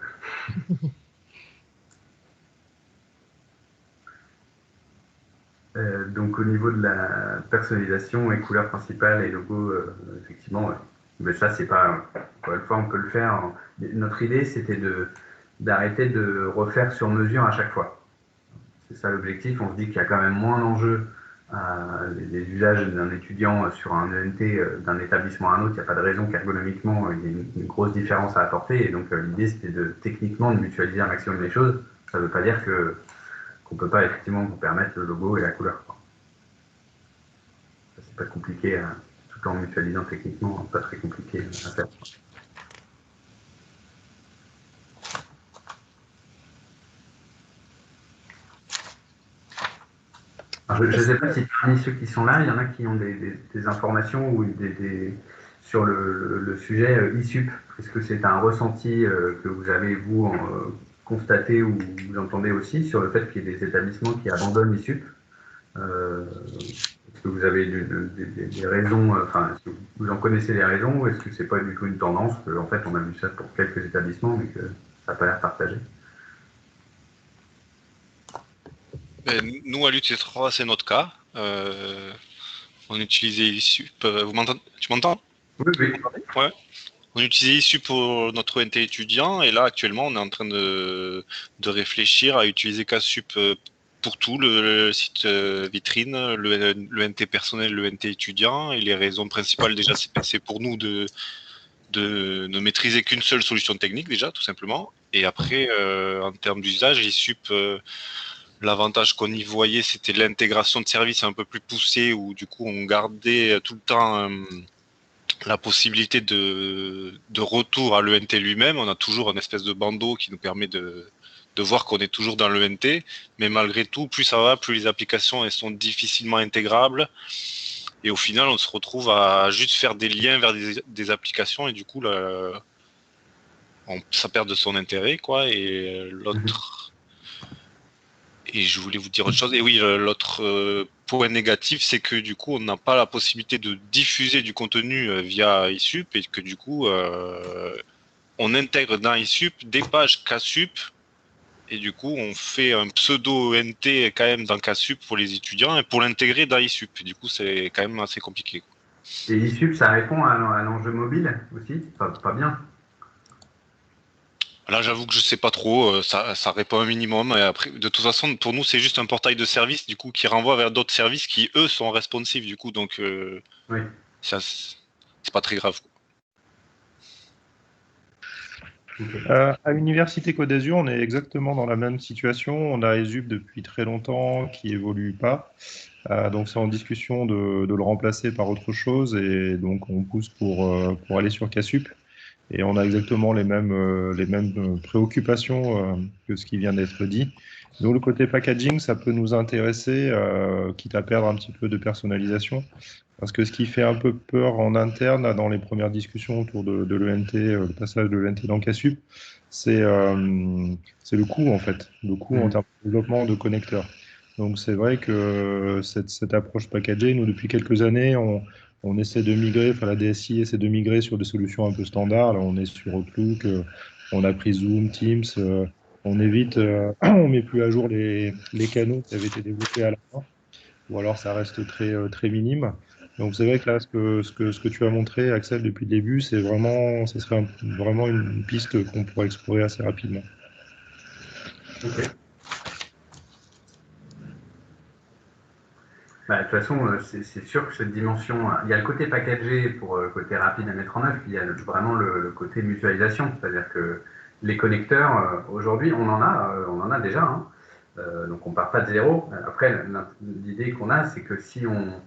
Donc au niveau de la personnalisation et couleurs principales et logos, effectivement, mais ça c'est pas. Encore une fois, on peut le faire. Notre idée c'était d'arrêter de refaire sur mesure à chaque fois. C'est ça l'objectif. On se dit qu'il y a quand même moins d'enjeux les usages d'un étudiant sur un ENT d'un établissement à un autre. Il n'y a pas de raison qu'ergonomiquement il y ait une grosse différence à apporter. Et donc l'idée c'était techniquement de mutualiser un maximum les choses. Ça ne veut pas dire qu'on ne peut pas effectivement vous permettre le logo et la couleur. C'est pas compliqué, tout en mutualisant techniquement, pas très compliqué à faire. Alors, je ne sais pas si parmi ceux qui sont là, il y en a qui ont des informations ou sur le sujet ISUP. Est-ce que c'est un ressenti que vous avez, vous, constaté ou vous entendez aussi sur le fait qu'il y ait des établissements qui abandonnent ISUP? Est-ce que vous avez des raisons, est-ce que vous en connaissez les raisons, ou est-ce que c'est pas du tout une tendance, qu'en fait on a vu ça pour quelques établissements, mais que ça n'a pas l'air partagé? Nous, à l'UT3, c'est notre cas. On utilisait ISUP. Tu m'entends? Oui, oui. Ouais. On utilisait ISUP pour notre ENT étudiant, et là, actuellement, on est en train de réfléchir à utiliser CASUP pour tout, le site vitrine, le NT personnel, le NT étudiant, et les raisons principales déjà, c'est pour nous de ne maîtriser qu'une seule solution technique déjà, tout simplement. Et après, en termes d'usage, ISUP, l'avantage qu'on y voyait, c'était l'intégration de services un peu plus poussée, où du coup on gardait tout le temps la possibilité de retour à l'ENT lui-même. On a toujours un espèce de bandeau qui nous permet de voir qu'on est toujours dans l'ENT, mais malgré tout, plus ça va, plus les applications elles sont difficilement intégrables. Et au final, on se retrouve à juste faire des liens vers des applications, et du coup, ça perd de son intérêt, quoi. Et l'autre, et je voulais vous dire autre chose. Et oui, l'autre point négatif, c'est que du coup, on n'a pas la possibilité de diffuser du contenu via ISUP, et que du coup, on intègre dans ISUP des pages KSUP. Et du coup, on fait un pseudo ENT quand même dans KSUP pour les étudiants et pour l'intégrer dans ISUP. Et du coup, c'est quand même assez compliqué, quoi. Et ISUP, ça répond à l'enjeu mobile aussi? Pas bien. Là, j'avoue que je sais pas trop. Ça répond un minimum. Et après, de toute façon, pour nous, c'est juste un portail de service du coup qui renvoie vers d'autres services qui eux sont responsive du coup. Donc, Oui. ça, c'est pas très grave, quoi. À l'Université Côte d'Azur, on est exactement dans la même situation. On a ESUP depuis très longtemps qui évolue pas. Donc, c'est en discussion de le remplacer par autre chose. Et donc, on pousse pour aller sur KSUP. Et on a exactement les mêmes préoccupations que ce qui vient d'être dit. Donc, le côté packaging, ça peut nous intéresser, quitte à perdre un petit peu de personnalisation. Parce que ce qui fait un peu peur en interne, là, dans les premières discussions autour de l'ENT, le passage de l'ENT dans KSUP, c'est le coût, en fait. Le coût en termes de développement de connecteurs. Donc, c'est vrai que cette approche packagée, nous, depuis quelques années, on essaie de migrer, enfin la DSI essaie de migrer sur des solutions un peu standards. Là, on est sur Outlook, on a pris Zoom, Teams, on évite, on met plus à jour les canaux qui avaient été développés à la fin, ou alors ça reste très minime. Donc c'est vrai que là, ce que tu as montré, Axel, depuis le début, c'est vraiment, ce serait vraiment une piste qu'on pourrait explorer assez rapidement. Ok. Bah, de toute façon, c'est sûr que cette dimension, il y a le côté packagé pour le côté rapide à mettre en œuvre, puis il y a vraiment le côté mutualisation, c'est-à-dire que les connecteurs, aujourd'hui, on en a déjà, hein. Donc on part pas de zéro. Après, l'idée qu'on a, c'est que si on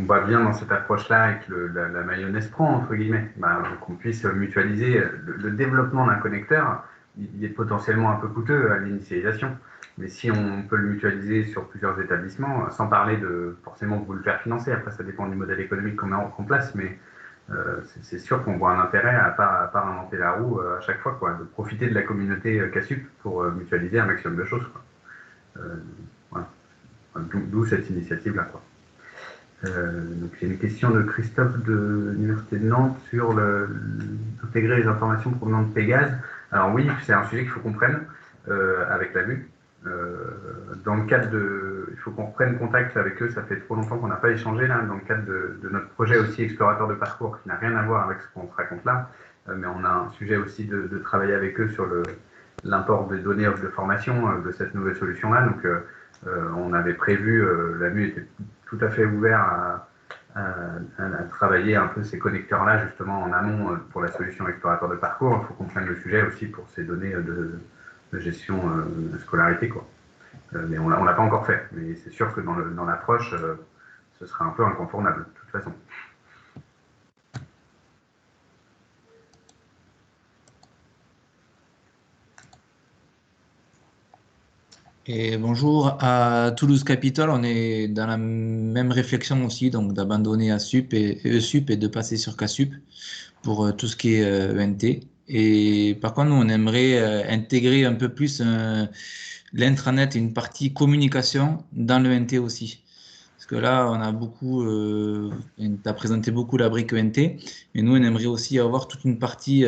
va bien dans cette approche-là et que la mayonnaise prend, entre guillemets, bah, qu'on puisse mutualiser le développement d'un connecteur, il est potentiellement un peu coûteux à l'initialisation. Mais si on peut le mutualiser sur plusieurs établissements, sans parler de forcément vous le faire financer, après ça dépend du modèle économique qu'on met en place, mais c'est sûr qu'on voit un intérêt à pas inventer la roue à chaque fois, quoi, de profiter de la communauté KSUP pour mutualiser un maximum de choses, quoi. Voilà. D'où cette initiative-là, quoi. Donc il y a une question de Christophe de l'Université de Nantes sur intégrer les informations provenant de Pégase. Alors oui, c'est un sujet qu'il faut qu'on prenne avec la vue. Dans le cadre il faut qu'on reprenne contact avec eux, ça fait trop longtemps qu'on n'a pas échangé là, dans le cadre de notre projet aussi explorateur de parcours qui n'a rien à voir avec ce qu'on se raconte là, mais on a un sujet aussi de travailler avec eux sur l'import des données de formation de cette nouvelle solution là. Donc on avait prévu, la vue était tout à fait ouvert à travailler un peu ces connecteurs-là justement en amont pour la solution explorateur de parcours. Il faut qu'on prenne le sujet aussi pour ces données de gestion de scolarité, quoi. Mais on l'a pas encore fait. Mais c'est sûr que dans l'approche, ce sera un peu incontournable de toute façon. Et bonjour, à Toulouse Capitole, on est dans la même réflexion aussi, donc d'abandonner ASUP et ESUP et de passer sur KSUP pour tout ce qui est ENT. Et par contre, nous, on aimerait intégrer un peu plus l'intranet et une partie communication dans l'ENT aussi. Parce que là, on a beaucoup, tu as présenté beaucoup la brique ENT, mais nous, on aimerait aussi avoir toute une partie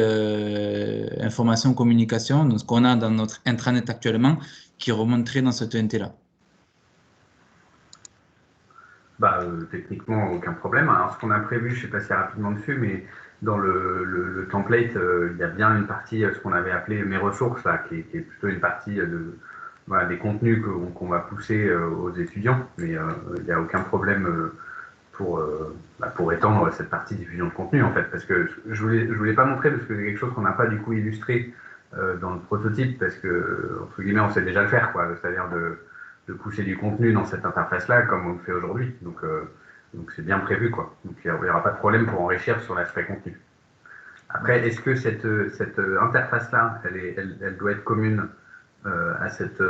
information communication, donc ce qu'on a dans notre intranet actuellement, qui remonterait dans cette ENT-là. Techniquement, aucun problème. Alors, ce qu'on a prévu, je sais pas si rapidement dessus, mais dans le template, il y a bien une partie, ce qu'on avait appelé mes ressources, là, qui est plutôt une partie des contenus qu'on va pousser aux étudiants, mais il n'y a aucun problème pour étendre cette partie diffusion de contenu, en fait, parce que je voulais pas montrer, parce que c'est quelque chose qu'on n'a pas du coup illustré dans le prototype, parce que, entre guillemets, on sait déjà le faire, quoi, c'est-à-dire de pousser du contenu dans cette interface-là, comme on le fait aujourd'hui. Donc c'est bien prévu, quoi. Donc il n'y aura pas de problème pour enrichir sur l'aspect contenu. Après, est-ce que cette interface-là, elle doit être commune à cette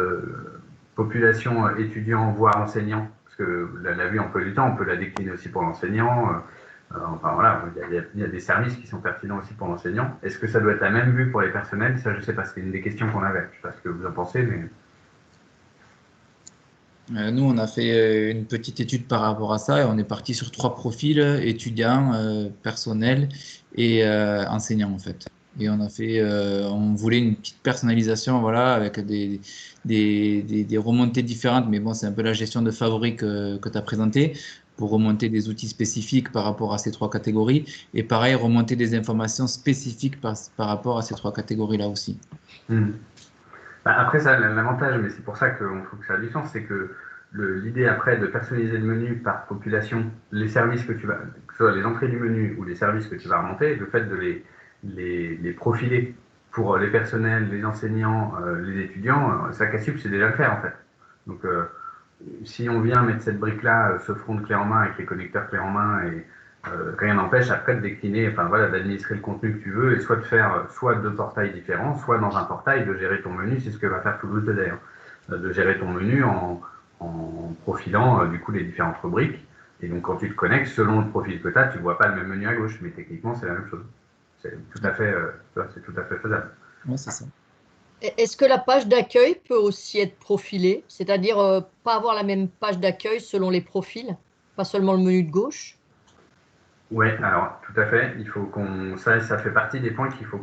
population étudiant, voire enseignant? Parce que la vue emploi du temps, on peut la décliner aussi pour l'enseignant. Enfin voilà, il y a des services qui sont pertinents aussi pour l'enseignant. Est-ce que ça doit être la même vue pour les personnels? Ça, je ne sais pas, c'était une des questions qu'on avait. Je ne sais pas ce que vous en pensez, mais... Nous, on a fait une petite étude par rapport à ça et on est parti sur 3 profils, étudiants, personnels et enseignants en fait. Et on voulait une petite personnalisation, voilà, avec des remontées différentes, mais bon, c'est un peu la gestion de fabrique que tu as présenté pour remonter des outils spécifiques par rapport à ces 3 catégories et pareil, remonter des informations spécifiques par rapport à ces 3 catégories-là aussi. Après, ça, l'avantage, mais c'est pour ça qu'on trouve que ça a du sens, c'est que l'idée après de personnaliser le menu par population, les services que tu vas, que ce soit les entrées du menu ou les services que tu vas remonter, le fait de les profiler pour les personnels, les enseignants, les étudiants, ça Cassup, c'est déjà le faire en fait. Donc, si on vient mettre cette brique-là, ce front de clé en main avec les connecteurs clé en main et rien n'empêche après de décliner, enfin voilà, d'administrer le contenu que tu veux et soit de faire soit 2 portails différents, soit dans un portail de gérer ton menu, c'est ce que va faire Toulouse d'ailleurs, de gérer ton menu en profilant du coup les différentes rubriques. Et donc quand tu te connectes, selon le profil que tu as, tu ne vois pas le même menu à gauche, mais techniquement c'est la même chose. C'est tout à fait faisable. Ouais, c'est ça. Est-ce que la page d'accueil peut aussi être profilée? C'est-à-dire pas avoir la même page d'accueil selon les profils, pas seulement le menu de gauche? Oui, alors tout à fait. Il faut ça fait partie des points qu'il faut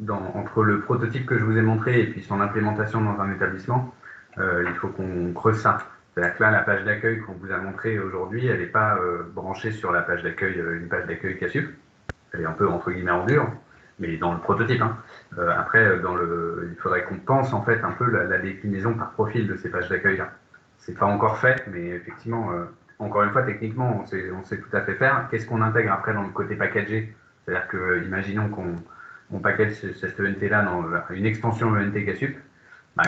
entre le prototype que je vous ai montré et puis son implémentation dans un établissement, il faut qu'on creuse ça. C'est-à-dire que là, la page d'accueil qu'on vous a montrée aujourd'hui, elle n'est pas branchée sur la page d'accueil, une page d'accueil Cassup. Elle est un peu entre guillemets en dur, mais dans le prototype. Après, il faudrait qu'on pense en fait un peu la déclinaison par profil de ces pages d'accueil-là. C'est pas encore fait, mais effectivement, encore une fois, techniquement, on sait tout à fait faire. Qu'est-ce qu'on intègre après dans le côté packagé? C'est-à-dire que, imaginons qu'on package cette ENT-là dans une extension ENT Cassup.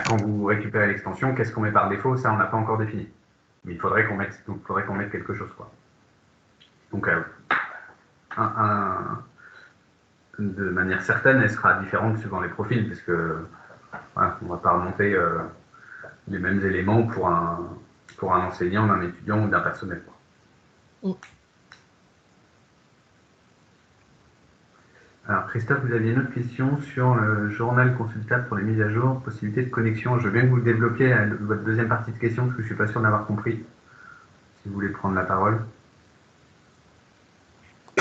Quand vous récupérez l'extension, qu'est-ce qu'on met par défaut? Ça, on n'a pas encore défini. Mais il faudrait qu'on mette quelque chose, quoi. Donc, de manière certaine, elle sera différente suivant les profils, parce que voilà, on ne va pas remonter les mêmes éléments pour un enseignant, d'un étudiant ou d'un personnel. Alors Christophe, vous aviez une autre question sur le journal consultable pour les mises à jour, possibilité de connexion. Je veux bien que vous développiez votre deuxième partie de question, parce que je ne suis pas sûr d'avoir compris. Si vous voulez prendre la parole.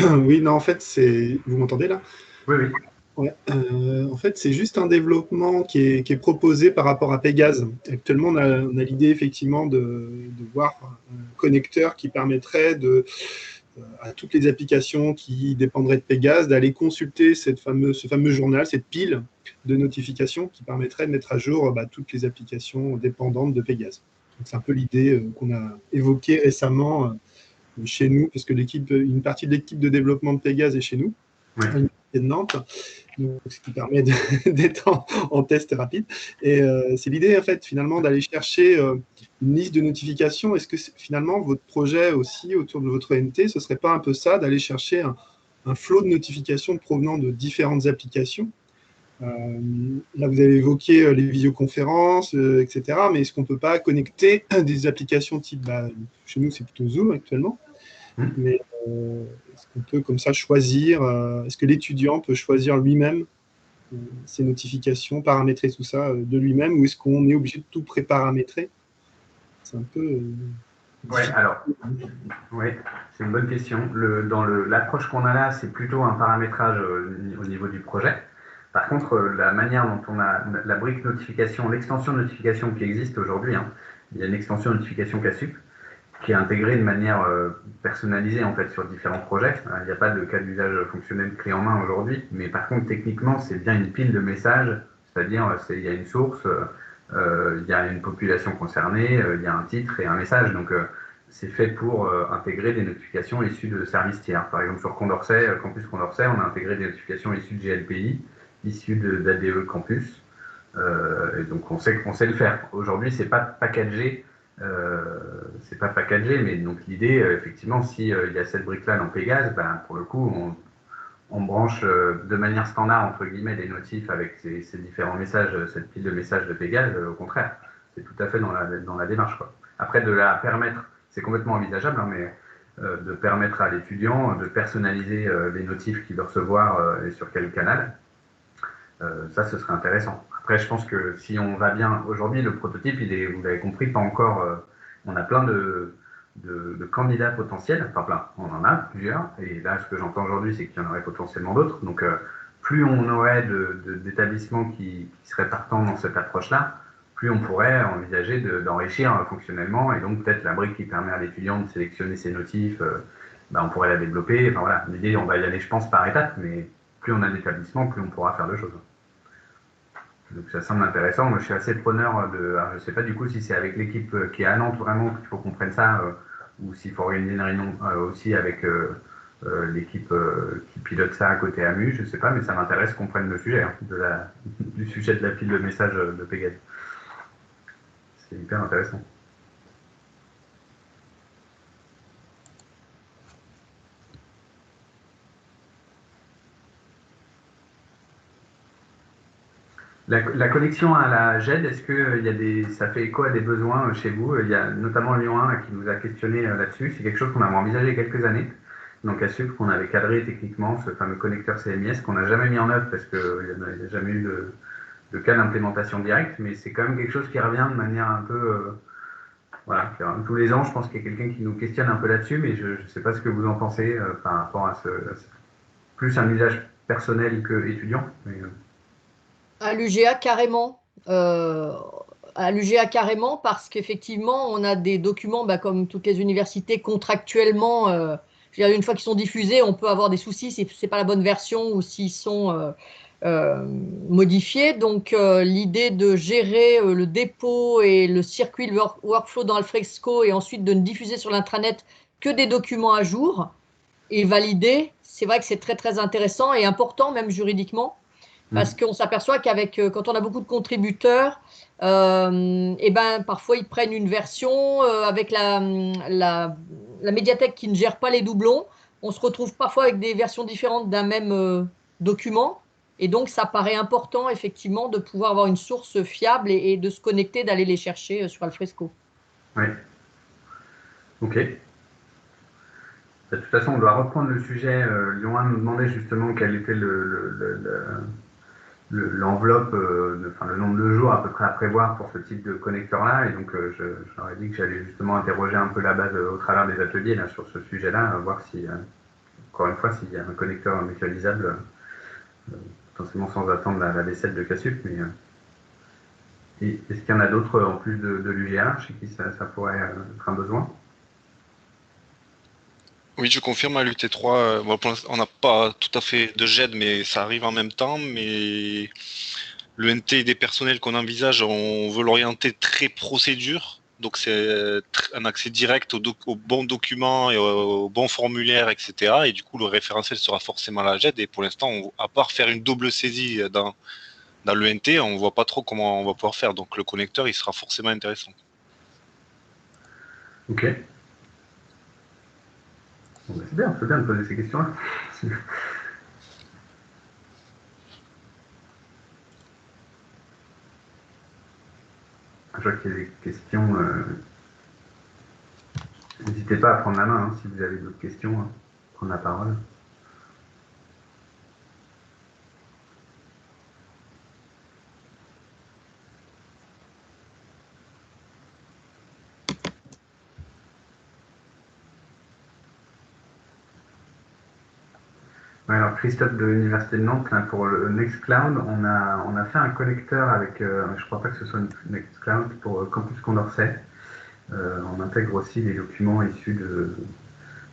Oui, non, en fait, vous m'entendez là? Oui, oui. Ouais, en fait, c'est juste un développement qui est proposé par rapport à Pégase. Actuellement, on a l'idée effectivement de voir un connecteur qui permettrait à toutes les applications qui dépendraient de Pégase d'aller consulter ce fameux journal, cette pile de notifications qui permettrait de mettre à jour toutes les applications dépendantes de Pégase. C'est un peu l'idée qu'on a évoquée récemment chez nous, parce que une partie de l'équipe de développement de Pégase est chez nous, oui, à l'université de Nantes, donc, ce qui permet d'être en test rapide. Et c'est l'idée, en fait, finalement, d'aller chercher une liste de notifications. Est-ce que finalement, votre projet aussi, autour de votre ENT, ce ne serait pas un peu ça, d'aller chercher un flot de notifications provenant de différentes applications? Là, vous avez évoqué les visioconférences, etc. Mais est-ce qu'on ne peut pas connecter des applications type, chez nous, c'est plutôt Zoom actuellement, mais est-ce qu'on peut comme ça choisir, est-ce que l'étudiant peut choisir lui-même ses notifications, paramétrer tout ça de lui-même, ou est-ce qu'on est obligé de tout préparamétrer? C'est un peu... Oui, alors, c'est une bonne question. Dans l'approche qu'on a là, c'est plutôt un paramétrage au niveau du projet. Par contre, la manière dont on a la brique notification, l'extension de notification qui existe aujourd'hui, il y a une extension de notification Cassup. qui est intégré de manière personnalisée en fait sur différents projets. Il n'y a pas de cas d'usage fonctionnel clé en main aujourd'hui, mais par contre techniquement c'est bien une pile de messages, c'est-à-dire il y a une source, il y a une population concernée, il y a un titre et un message. Donc c'est fait pour intégrer des notifications issues de services tiers. Par exemple sur Condorcet, Campus Condorcet, on a intégré des notifications issues de GLPI, issues d'ADE Campus. Et donc on sait le faire. Aujourd'hui c'est pas packagé. C'est pas packagé, mais donc l'idée, effectivement, si il y a cette brique-là dans Pégase, ben, pour le coup, on branche de manière standard, entre guillemets, les notifs avec ces différents messages, cette pile de messages de Pégase, au contraire, c'est tout à fait dans la démarche, quoi. Après, de la permettre, c'est complètement envisageable, hein, mais de permettre à l'étudiant de personnaliser les notifs qu'il doit recevoir et sur quel canal, ça, ce serait intéressant. Après, je pense que si on va bien, aujourd'hui, le prototype, il est, vous l'avez compris, pas encore. On a plein de candidats potentiels, enfin plein, on en a plusieurs. Et là, ce que j'entends aujourd'hui, c'est qu'il y en aurait potentiellement d'autres. Donc, plus on aurait d'établissements qui seraient partants dans cette approche-là, plus on pourrait envisager d'enrichir fonctionnellement. Et donc, peut-être la brique qui permet à l'étudiant de sélectionner ses notifs, ben, on pourrait la développer. Enfin voilà, l'idée, on va y aller, je pense, par étapes, mais plus on a d'établissements, plus on pourra faire de choses. Donc ça semble intéressant. Moi, je suis assez preneur de. Alors, je ne sais pas du coup si c'est avec l'équipe qui est à Nantes vraiment qu'il faut qu'on prenne ça, ou s'il faut organiser une réunion aussi avec l'équipe qui pilote ça à côté AMU. Je ne sais pas, mais ça m'intéresse qu'on prenne le sujet du sujet de la pile de messages de Pégase. C'est hyper intéressant. La connexion à la GED, est-ce que ça fait écho à des besoins chez vous? Il y a notamment Lyon 1 qui nous a questionné là-dessus. C'est quelque chose qu'on a envisagé il y a quelques années. Donc à SUP, qu'on avait cadré techniquement, ce fameux connecteur CMIS, qu'on n'a jamais mis en œuvre parce qu'il n'y a jamais eu de cas d'implémentation directe, mais c'est quand même quelque chose qui revient de manière un peu... voilà, tous les ans, je pense qu'il y a quelqu'un qui nous questionne un peu là-dessus, mais je ne sais pas ce que vous en pensez par rapport à plus un usage personnel que étudiant. Mais, À l'UGA carrément. À l'UGA carrément parce qu'effectivement, on a des documents, bah, comme toutes les universités, contractuellement, je veux dire, une fois qu'ils sont diffusés, on peut avoir des soucis si ce n'est pas la bonne version ou s'ils sont modifiés. Donc, l'idée de gérer le dépôt et le circuit, le workflow dans Alfresco et ensuite de ne diffuser sur l'intranet que des documents à jour et validés, c'est vrai que c'est très, très intéressant et important, même juridiquement. Parce qu'on s'aperçoit quand on a beaucoup de contributeurs, et ben, parfois ils prennent une version avec la médiathèque qui ne gère pas les doublons. On se retrouve parfois avec des versions différentes d'un même document. Et donc, ça paraît important, effectivement, de pouvoir avoir une source fiable et de se connecter, d'aller les chercher sur Alfresco. Oui. Ok. De toute façon, on doit reprendre le sujet. Lyon 1 nous demandait justement quel était l'enveloppe, le nombre de jours à peu près à prévoir pour ce type de connecteur-là. Et donc, j'aurais dit que j'allais justement interroger un peu la base au travers des ateliers là, sur ce sujet-là, voir si, encore une fois, s'il y a un connecteur mutualisable, potentiellement sans attendre la V7 de Cassup. Mais est-ce qu'il y en a d'autres en plus de l'UGA chez qui ça pourrait être un besoin? Oui, je confirme à l'UT3. On n'a pas tout à fait de GED, mais ça arrive en même temps. Mais le NT des personnels qu'on envisage, on veut l'orienter très procédure. Donc, c'est un accès direct aux bons documents et aux bons formulaires, etc. Et du coup, le référentiel sera forcément la GED. Et pour l'instant, à part faire une double saisie dans le NT, on ne voit pas trop comment on va pouvoir faire. Donc, le connecteur, il sera forcément intéressant. Ok. Bon, c'est bien de poser ces questions-là. Je vois qu'il y a des questions. N'hésitez pas à prendre la main si vous avez d'autres questions, prendre la parole. Ouais, alors Christophe de l'Université de Nantes, là, pour le Nextcloud, on a fait un connecteur avec, je ne crois pas que ce soit une Nextcloud, pour Campus Condorcet. on intègre aussi les documents issus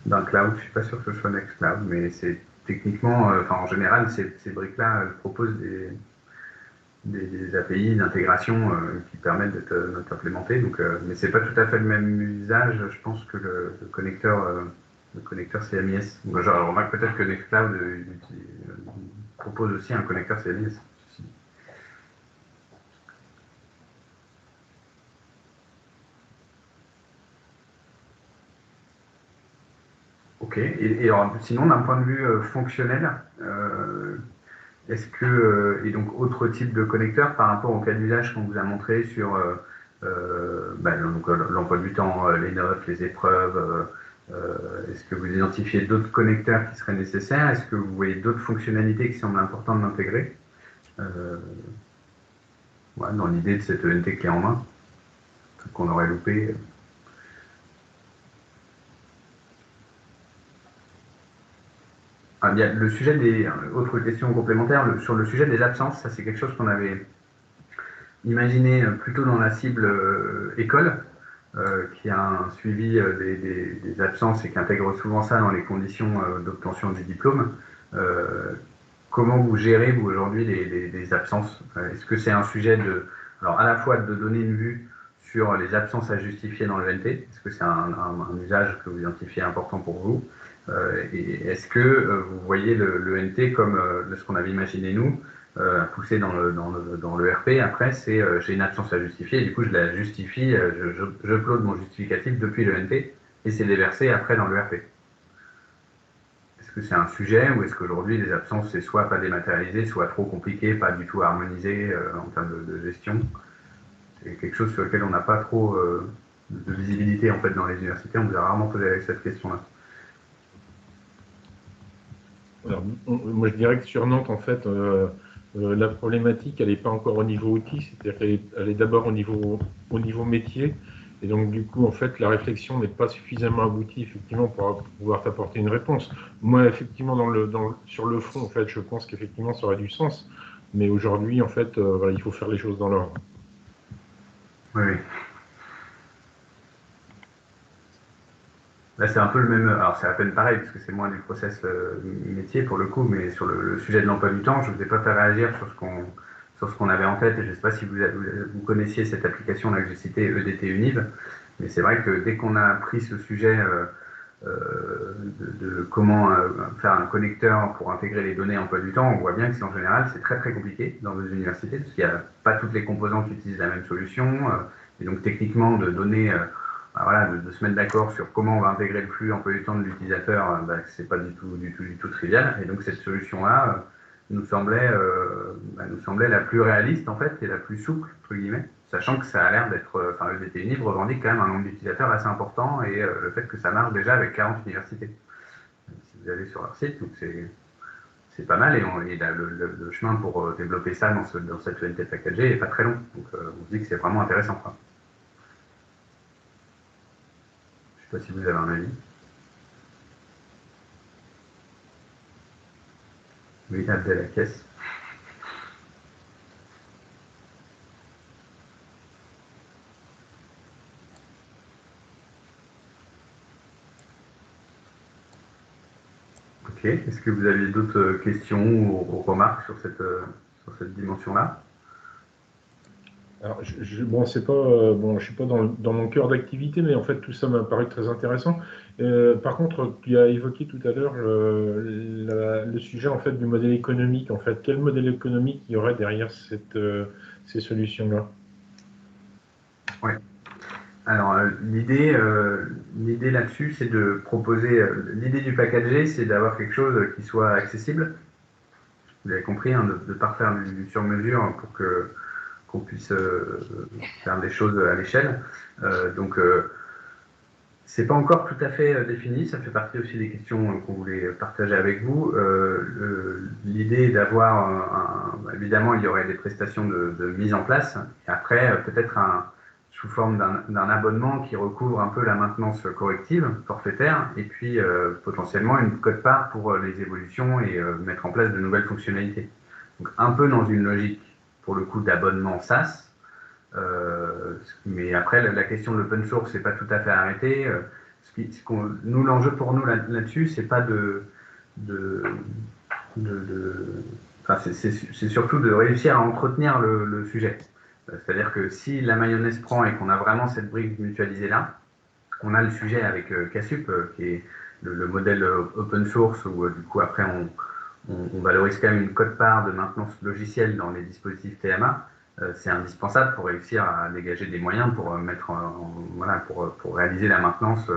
d'un cloud. Je ne suis pas sûr que ce soit Nextcloud, mais c'est techniquement, en général, ces briques-là proposent des API d'intégration qui permettent d'être implémentées. Donc, mais ce n'est pas tout à fait le même usage, je pense, que le connecteur CMIS. Donc, je remarque peut-être que Nextcloud propose aussi un connecteur CMIS. Ok. Et alors, sinon, d'un point de vue fonctionnel, est-ce que, et donc autre type de connecteur par rapport au cas d'usage qu'on vous a montré sur l'emploi du temps, les notes, les épreuves, est-ce que vous identifiez d'autres connecteurs qui seraient nécessaires? Est-ce que vous voyez d'autres fonctionnalités qui semblent importantes d'intégrer dans l'idée de cette ENT clé en main qu'on aurait loupé? Il y a le sujet des autres questions complémentaires sur le sujet des absences. Ça, c'est quelque chose qu'on avait imaginé plutôt dans la cible école, qui a un suivi des absences et qui intègre souvent ça dans les conditions d'obtention du diplôme. Comment vous gérez, vous, aujourd'hui, les absences? Est-ce que c'est un sujet alors à la fois de donner une vue sur les absences à justifier dans l'ENT? Est-ce que c'est un usage que vous identifiez important pour vous? Et est-ce que vous voyez l'ENT comme ce qu'on avait imaginé nous, pousser dans l'ERP? Après, c'est j'ai une absence à justifier, et du coup je la justifie, je upload mon justificatif depuis l'ENT et c'est déversé après dans l'ERP. Est-ce que c'est un sujet, ou est-ce qu'aujourd'hui les absences c'est soit pas dématérialisé, soit trop compliqué, pas du tout harmonisé en termes de gestion? C'est quelque chose sur lequel on n'a pas trop de visibilité en fait dans les universités. On nous a rarement posé cette question-là. Alors, moi, je dirais que sur Nantes, en fait, la problématique, elle n'est pas encore au niveau outil, c'est-à-dire qu'elle est d'abord au niveau métier. Et donc, du coup, en fait, la réflexion n'est pas suffisamment aboutie, effectivement, pour pouvoir t'apporter une réponse. Moi, effectivement, sur le fond, en fait, je pense qu'effectivement, ça aurait du sens. Mais aujourd'hui, en fait, voilà, il faut faire les choses dans l'ordre. Oui. Là, c'est un peu le même. Alors, c'est à peine pareil, parce que c'est moins du process métier pour le coup, mais sur le sujet de l'emploi du temps, je ne vous ai pas fait réagir sur ce qu'on avait en tête. Et je ne sais pas si vous connaissiez cette application-là que j'ai citée, EDT Univ. Mais c'est vrai que dès qu'on a pris ce sujet de comment faire un connecteur pour intégrer les données emploi du temps, on voit bien que en général, c'est très très compliqué dans nos universités, parce qu'il n'y a pas toutes les composantes qui utilisent la même solution. Et donc, techniquement, de donner. Voilà, de se mettre d'accord sur comment on va intégrer le flux emploi du temps de l'utilisateur, c'est pas du tout trivial. Et donc cette solution-là nous semblait la plus réaliste en fait et la plus souple entre guillemets, sachant que ça a l'air d'être, EDT Univ revendique quand même un nombre d'utilisateurs assez important et le fait que ça marche déjà avec 40 universités. Si vous allez sur leur site, donc c'est pas mal et le chemin pour développer ça dans cette ENT packagée est pas très long. Donc on se dit que c'est vraiment intéressant, quoi. Je ne sais pas si vous avez un avis. Oui, Abdelakès. Ok. Est-ce que vous avez d'autres questions ou remarques sur cette dimension-là? Alors, je suis pas dans mon cœur d'activité, mais en fait, tout ça m'a paru très intéressant. Par contre, tu as évoqué tout à l'heure le sujet en fait du modèle économique. En fait, quel modèle économique il y aurait derrière ces solutions-là? Oui. Alors, l'idée là-dessus, c'est de proposer. L'idée du packagé, c'est d'avoir quelque chose qui soit accessible. Vous avez compris, hein, de ne pas faire du sur-mesure pour qu'on puisse faire des choses à l'échelle. Donc, c'est pas encore tout à fait défini. Ça fait partie aussi des questions qu'on voulait partager avec vous. L'idée est d'avoir, évidemment, il y aurait des prestations de mise en place. Et après, peut-être sous forme d'un abonnement qui recouvre un peu la maintenance corrective, forfaitaire, et puis potentiellement une quote-part pour les évolutions et mettre en place de nouvelles fonctionnalités. Donc un peu dans une logique, pour le coup, d'abonnement SaaS, Mais après, la question de l'open source n'est pas tout à fait arrêtée. Nous, l'enjeu pour nous là-dessus, c'est pas enfin, c'est surtout de réussir à entretenir le sujet. C'est-à-dire que si la mayonnaise prend et qu'on a vraiment cette brique mutualisée là, on a le sujet avec Casup, qui est le modèle open source, où du coup après on valorise quand même une quote-part de maintenance logicielle dans les dispositifs TMA. C'est indispensable pour réussir à dégager des moyens pour mettre voilà, pour réaliser la maintenance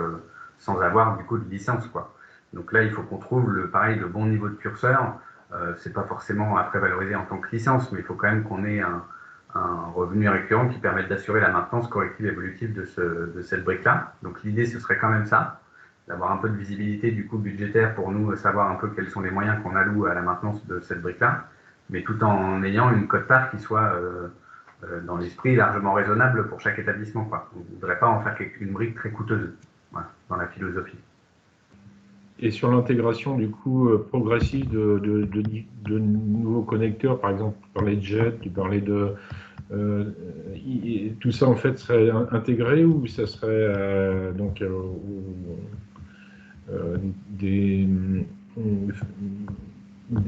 sans avoir du coup de licence, quoi. Donc là, il faut qu'on trouve le bon niveau de curseur. C'est pas forcément après valorisé en tant que licence, mais il faut quand même qu'on ait un revenu récurrent qui permette d'assurer la maintenance corrective et évolutive de cette brique-là. Donc l'idée, ce serait quand même ça, d'avoir un peu de visibilité du coup budgétaire pour nous, savoir un peu quels sont les moyens qu'on alloue à la maintenance de cette brique-là, mais tout en ayant une quote-part qui soit dans l'esprit largement raisonnable pour chaque établissement, quoi. On ne voudrait pas en faire une brique très coûteuse, voilà, dans la philosophie. Et sur l'intégration du coup progressive de nouveaux connecteurs, par exemple, tu parlais de JET, tu parlais de tout ça en fait serait intégré ou ça serait donc des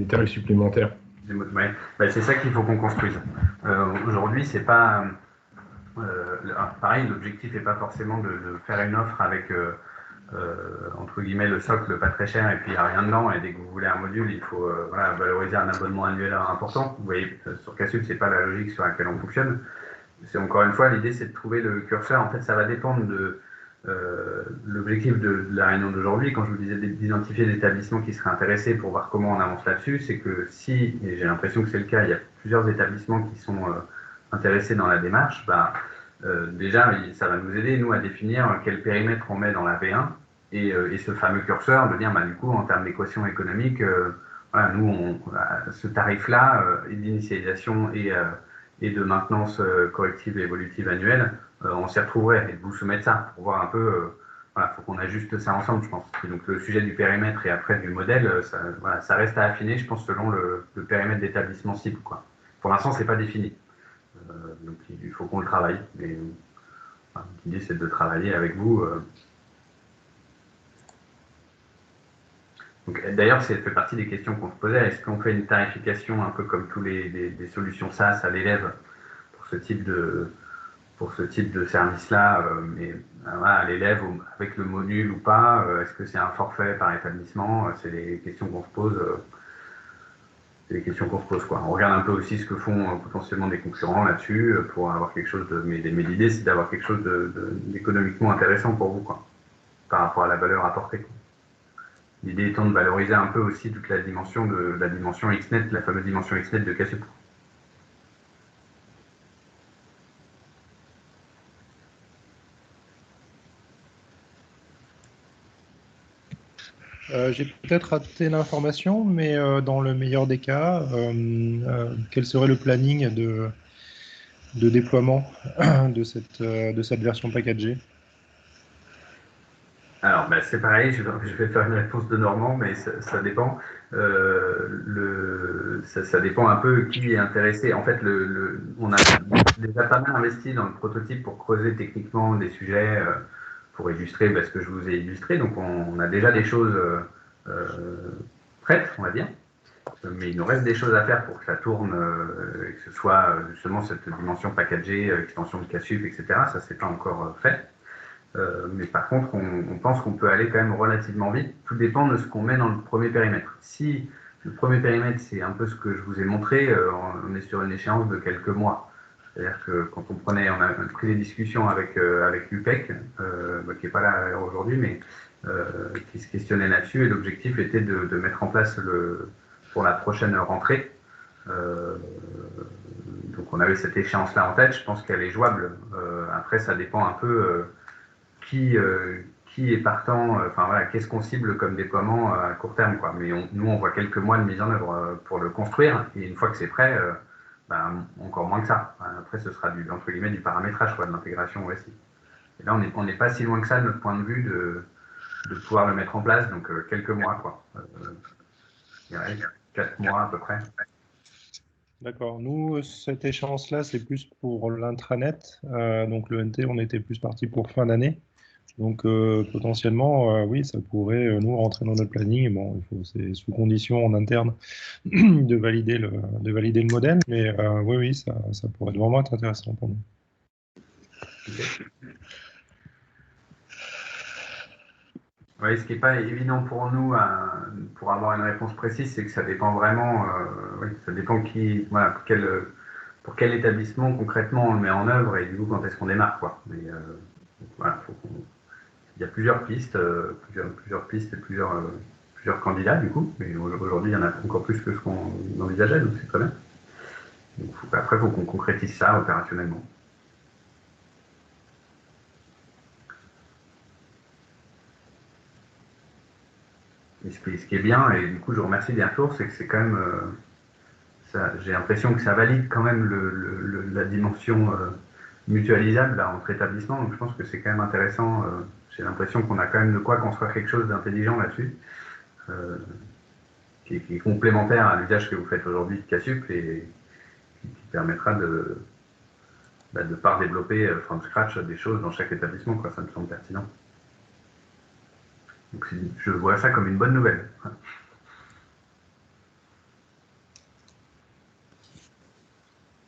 tarifs supplémentaires? Ouais. C'est ça qu'il faut qu'on construise. Aujourd'hui, c'est pas pareil, l'objectif n'est pas forcément de faire une offre avec entre guillemets le socle pas très cher et puis il n'y a rien dedans, et dès que vous voulez un module, il faut voilà, valoriser un abonnement annuel important. Vous voyez, sur Casup, c'est pas la logique sur laquelle on fonctionne. C'est encore une fois, l'idée c'est de trouver le curseur. En fait, ça va dépendre de l'objectif de la réunion d'aujourd'hui. Quand je vous disais d'identifier des établissements qui seraient intéressés pour voir comment on avance là-dessus, c'est que si, et j'ai l'impression que c'est le cas, il y a plusieurs établissements qui sont intéressés dans la démarche, déjà, ça va nous aider, nous, à définir quel périmètre on met dans la V1 et ce fameux curseur, de dire, du coup, en termes d'équation économique, voilà, nous, ce tarif-là d'initialisation et de maintenance corrective et évolutive annuelle, on s'y retrouverait et de vous soumettre ça pour voir un peu, voilà, faut qu'on ajuste ça ensemble, je pense. Et donc, le sujet du périmètre et après du modèle, voilà, ça reste à affiner, je pense, selon le périmètre d'établissement cible, quoi. Pour l'instant, c'est pas défini. Donc il faut qu'on le travaille. Mais l'idée, c'est de travailler avec vous. D'ailleurs, ça fait partie des questions qu'on se posait. Est-ce qu'on fait une tarification un peu comme tous des solutions SaaS à l'élève pour ce type de service-là, mais à l'élève avec le module ou pas? Est-ce que c'est un forfait par établissement? C'est des questions qu'on se pose. C'est des questions qu'on se pose, quoi. On regarde un peu aussi ce que font potentiellement des concurrents là-dessus pour avoir quelque chose de. Mais l'idée, c'est d'avoir quelque chose d'économiquement intéressant pour vous, quoi, par rapport à la valeur apportée, quoi. L'idée étant de valoriser un peu aussi toute la dimension XNet, la fameuse dimension XNet de Casup. J'ai peut-être raté l'information, mais dans le meilleur des cas, quel serait le planning de déploiement de cette version packagée? Alors, c'est pareil, je vais faire une réponse de Normand, mais ça dépend. Ça dépend un peu qui est intéressé. En fait, on a déjà pas mal investi dans le prototype pour creuser techniquement des sujets, pour illustrer ce que je vous ai illustré. Donc, on a déjà des choses prêtes, on va dire. Mais il nous reste des choses à faire pour que ça tourne et que ce soit justement cette dimension packagée, extension de Casup, etc. Ça, c'est pas encore fait. Mais par contre, on pense qu'on peut aller quand même relativement vite. Tout dépend de ce qu'on met dans le premier périmètre. Si le premier périmètre, c'est un peu ce que je vous ai montré, on est sur une échéance de quelques mois. C'est-à-dire que quand on a pris des discussions avec l'UPEC, qui n'est pas là aujourd'hui, mais qui se questionnait là-dessus, et l'objectif était de mettre en place pour la prochaine rentrée. Donc on avait cette échéance-là en tête, je pense qu'elle est jouable. Après, ça dépend un peu qui est partant, voilà, qu'est-ce qu'on cible comme déploiement à court terme, quoi. Mais nous, on voit quelques mois de mise en œuvre pour le construire, et une fois que c'est prêt, encore moins que ça. Après, ce sera entre guillemets du paramétrage, quoi, de l'intégration OSI. Et là, on n'est pas si loin que ça de notre point de vue de pouvoir le mettre en place, donc quelques mois, quoi. 4 mois à peu près. D'accord. Nous, cette échéance-là, c'est plus pour l'intranet. Donc, le NT, on était plus parti pour fin d'année. Donc, potentiellement, oui, ça pourrait nous rentrer dans notre planning. Bon, c'est sous condition en interne de valider le modèle. Mais oui, oui, ça pourrait vraiment être intéressant pour nous. Oui, ce qui n'est pas évident pour nous, pour avoir une réponse précise, c'est que ça dépend vraiment, oui, ça dépend voilà, pour quel établissement concrètement on le met en œuvre et du coup quand est-ce qu'on démarre, quoi. Mais voilà, il y a plusieurs pistes, plusieurs pistes et plusieurs candidats du coup. Mais aujourd'hui, il y en a encore plus que ce qu'on envisageait, donc c'est très bien. Donc, après, il faut qu'on concrétise ça opérationnellement. Et ce qui est bien, et du coup je remercie des retours, c'est que c'est quand même, j'ai l'impression que ça valide quand même la dimension mutualisable là, entre établissements, donc je pense que c'est quand même intéressant. J'ai l'impression qu'on a quand même de quoi construire quelque chose d'intelligent là-dessus, qui est complémentaire à l'usage que vous faites aujourd'hui de Casup et qui permettra de pas développer from scratch des choses dans chaque établissement, quoi. Ça me semble pertinent. Donc je vois ça comme une bonne nouvelle.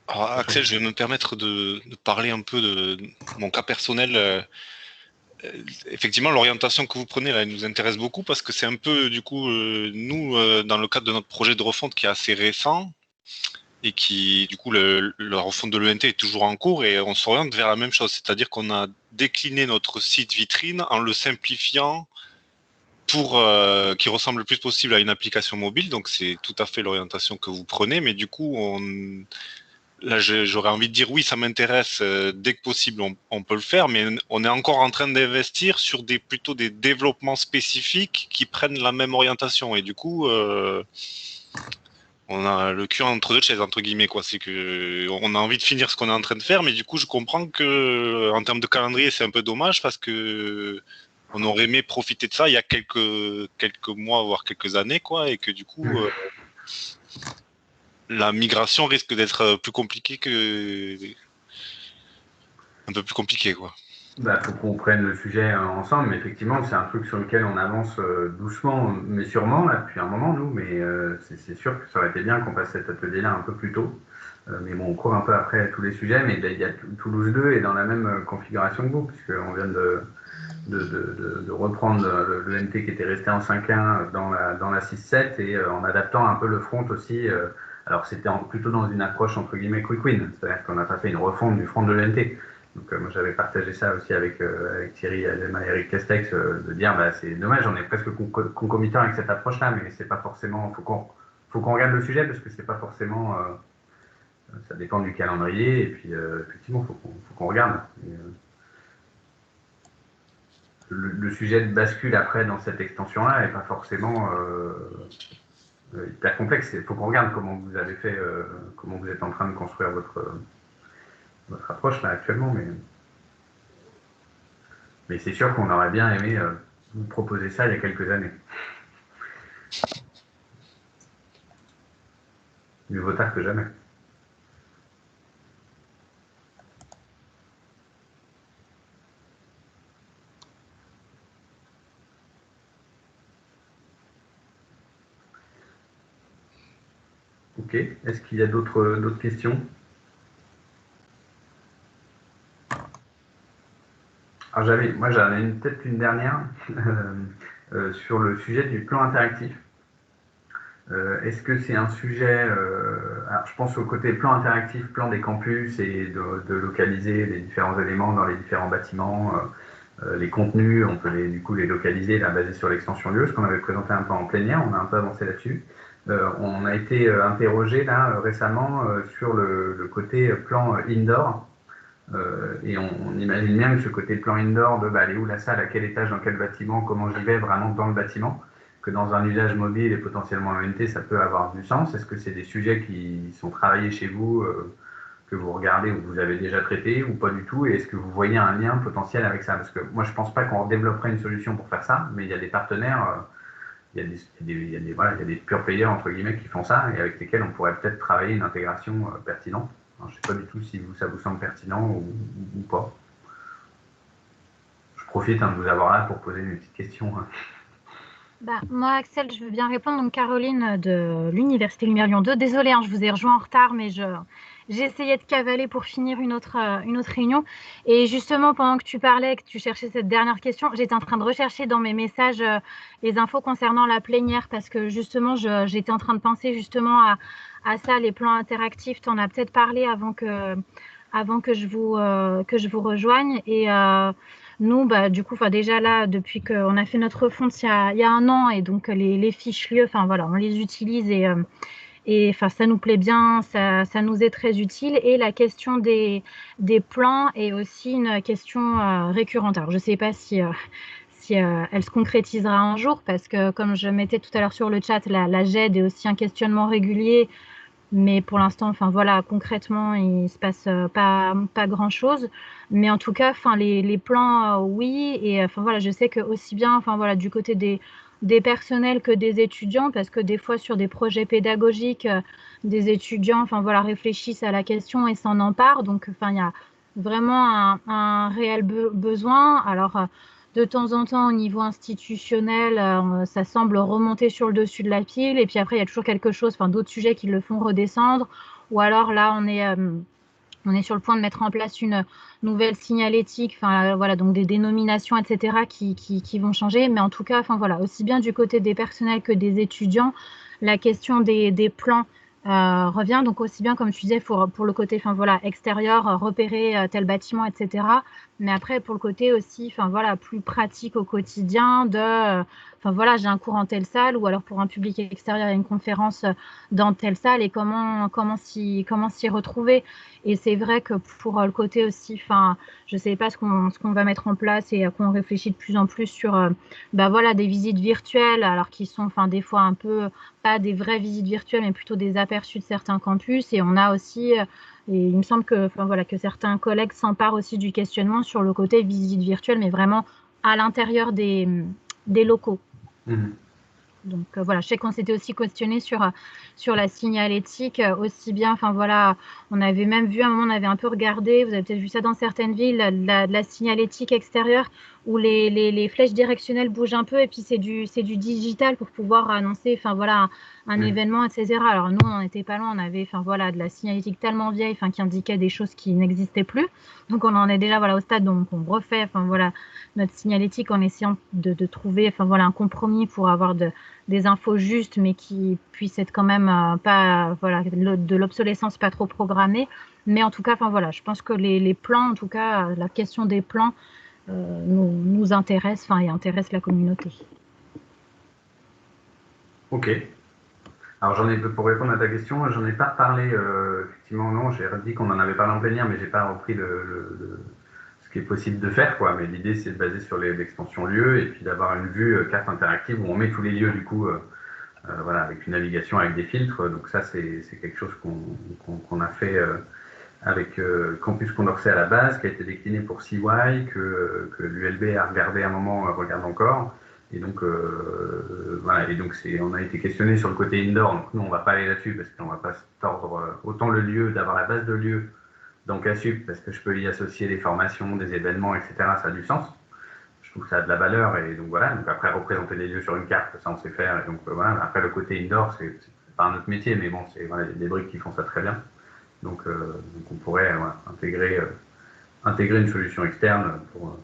Alors, Axel, je vais me permettre de parler un peu de mon cas personnel. Effectivement, l'orientation que vous prenez là, elle nous intéresse beaucoup parce que c'est un peu, du coup, nous, dans le cadre de notre projet de refonte qui est assez récent et qui, du coup, la refonte de l'ENT est toujours en cours et on s'oriente vers la même chose. C'est-à-dire qu'on a décliné notre site vitrine en le simplifiant pour qu'il ressemble le plus possible à une application mobile. Donc, c'est tout à fait l'orientation que vous prenez. Mais du coup, là, j'aurais envie de dire oui, ça m'intéresse. Dès que possible, on peut le faire, mais on est encore en train d'investir sur plutôt des développements spécifiques qui prennent la même orientation. Et du coup, on a le cul entre deux chaises, entre guillemets, quoi. C'est que on a envie de finir ce qu'on est en train de faire, mais du coup, je comprends que en termes de calendrier, c'est un peu dommage parce que on aurait aimé profiter de ça il y a quelques mois, voire quelques années, quoi, et que du coup. La migration risque d'être plus compliquée un peu plus compliqué, quoi. Faut qu'on prenne le sujet ensemble, mais effectivement, c'est un truc sur lequel on avance doucement, mais sûrement, là, depuis un moment, nous, mais c'est sûr que ça aurait été bien qu'on passe cet atelier-là un peu plus tôt. Mais bon, on court un peu après tous les sujets, mais il y a Toulouse 2 est dans la même configuration que vous, puisqu'on vient de reprendre le NT qui était resté en 5.1 dans la 6.7 et en adaptant un peu le front aussi. Alors, c'était plutôt dans une approche entre guillemets quick win, c'est-à-dire qu'on n'a pas fait une refonte du front de l'ENT. Donc moi j'avais partagé ça aussi avec Thierry Alema et Eric Castex, de dire c'est dommage, on est presque concomitant avec cette approche-là, mais c'est pas forcément. Faut qu'on regarde le sujet parce que c'est pas forcément. Ça dépend du calendrier et puis effectivement faut qu'on regarde. Le sujet de bascule après dans cette extension-là n'est pas forcément hyper complexe. Il faut qu'on regarde comment vous avez fait, comment vous êtes en train de construire votre approche là actuellement, mais c'est sûr qu'on aurait bien aimé vous proposer ça il y a quelques années. Mieux vaut tard que jamais. Ok, est-ce qu'il y a d'autres questions? Alors j'en ai peut-être une dernière sur le sujet du plan interactif. Est-ce que c'est un sujet, alors je pense au côté plan interactif, plan des campus et de localiser les différents éléments dans les différents bâtiments, les contenus, on peut du coup les localiser là, basés sur l'extension lieu, ce qu'on avait présenté un peu en plénière, on a un peu avancé là-dessus. On a été interrogé là récemment sur le côté plan indoor. Et on imagine bien que ce côté plan indoor de elle est où la salle, à quel étage, dans quel bâtiment, comment j'y vais vraiment dans le bâtiment, que dans un usage mobile et potentiellement ENT, ça peut avoir du sens. Est-ce que c'est des sujets qui sont travaillés chez vous, que vous regardez ou que vous avez déjà traités ou pas du tout? Et est-ce que vous voyez un lien potentiel avec ça? Parce que moi, je pense pas qu'on développerait une solution pour faire ça, mais il y a des partenaires il y a des pure players entre guillemets qui font ça et avec lesquels on pourrait peut-être travailler une intégration pertinente. Alors, je ne sais pas du tout si ça vous semble pertinent ou pas. Je profite de vous avoir là pour poser une petite question. Moi, Axel, je veux bien répondre. Donc, Caroline de l'Université Lumière Lyon 2. Désolée, je vous ai rejoint en retard, mais j'ai essayé de cavaler pour finir une autre réunion. Et justement, pendant que tu parlais, que tu cherchais cette dernière question, j'étais en train de rechercher dans mes messages les infos concernant la plénière parce que justement, j'étais en train de penser justement à ça, les plans interactifs. Tu en as peut-être parlé avant que je vous rejoigne. Et nous, du coup, déjà là, depuis qu'on a fait notre refonte il y a 1 an, et donc les fiches-lieux, on les utilise et ça nous plaît bien, ça nous est très utile. Et la question des plans est aussi une question récurrente. Alors, je ne sais pas si elle se concrétisera un jour, parce que comme je mettais tout à l'heure sur le chat, la GED est aussi un questionnement régulier. Mais pour l'instant, concrètement, il ne se passe pas grand-chose. Mais en tout cas, les plans, oui. Et je sais que aussi bien du côté des personnels que des étudiants, parce que des fois, sur des projets pédagogiques, des étudiants réfléchissent à la question et s'en emparent. Donc, il y a vraiment un réel besoin. Alors, de temps en temps, au niveau institutionnel, ça semble remonter sur le dessus de la pile. Et puis après, il y a toujours quelque chose, d'autres sujets qui le font redescendre. Ou alors là, on est sur le point de mettre en place une nouvelle signalétique, donc des dénominations, etc., qui vont changer. Mais en tout cas, aussi bien du côté des personnels que des étudiants, la question des plans revient. Donc aussi bien, comme tu disais, pour le côté extérieur, repérer tel bâtiment, etc. Mais après, pour le côté aussi, plus pratique au quotidien de, j'ai un cours en telle salle, ou alors pour un public extérieur, il y a une conférence dans telle salle, et comment s'y retrouver. Et c'est vrai que pour le côté aussi, je ne sais pas ce qu'on va mettre en place, et qu'on réfléchit de plus en plus sur des visites virtuelles, alors qui sont des fois un peu, pas des vraies visites virtuelles, mais plutôt des aperçus de certains campus. Et on a aussi... Et il me semble que certains collègues s'emparent aussi du questionnement sur le côté visite virtuelle, mais vraiment à l'intérieur des locaux. Mmh. Donc je sais qu'on s'était aussi questionné sur la signalétique, aussi bien, on avait même vu, à un moment, on avait un peu regardé, vous avez peut-être vu ça dans certaines villes, la signalétique extérieure, où les flèches directionnelles bougent un peu, et puis c'est du digital pour pouvoir annoncer un événement, etc. Alors nous, on n'était pas loin, on avait de la signalétique tellement vieille, qui indiquait des choses qui n'existaient plus. Donc on en est déjà au stade, donc on refait notre signalétique en essayant de trouver un compromis pour avoir des infos justes, mais qui puissent être quand même pas de l'obsolescence pas trop programmée. Mais en tout cas, je pense que les plans, en tout cas, la question des plans nous intéresse, et intéresse la communauté. Ok. Alors pour répondre à ta question, j'en ai pas parlé, effectivement, non, j'ai dit qu'on en avait parlé en plénière, mais j'ai pas repris ce qui est possible de faire, quoi. Mais l'idée, c'est de baser sur l'extension lieu, et puis d'avoir une vue carte interactive où on met tous les lieux, du coup, avec une navigation, avec des filtres. Donc ça, c'est quelque chose qu'on a fait avec Campus Condorcet à la base, qui a été décliné pour CY, que l'ULB a regardé à un moment, regarde encore. Et donc, on a été questionné sur le côté indoor. Donc nous, on ne va pas aller là-dessus, parce qu'on ne va pas se tordre autant le lieu, d'avoir la base de lieu dans CASUP, parce que je peux y associer des formations, des événements, etc. Ça a du sens. Je trouve que ça a de la valeur. Et donc voilà, donc après, représenter les lieux sur une carte, ça on sait faire. Et donc après, le côté indoor, c'est pas un autre métier, mais bon, il y a des briques qui font ça très bien. Donc on pourrait intégrer une solution externe pour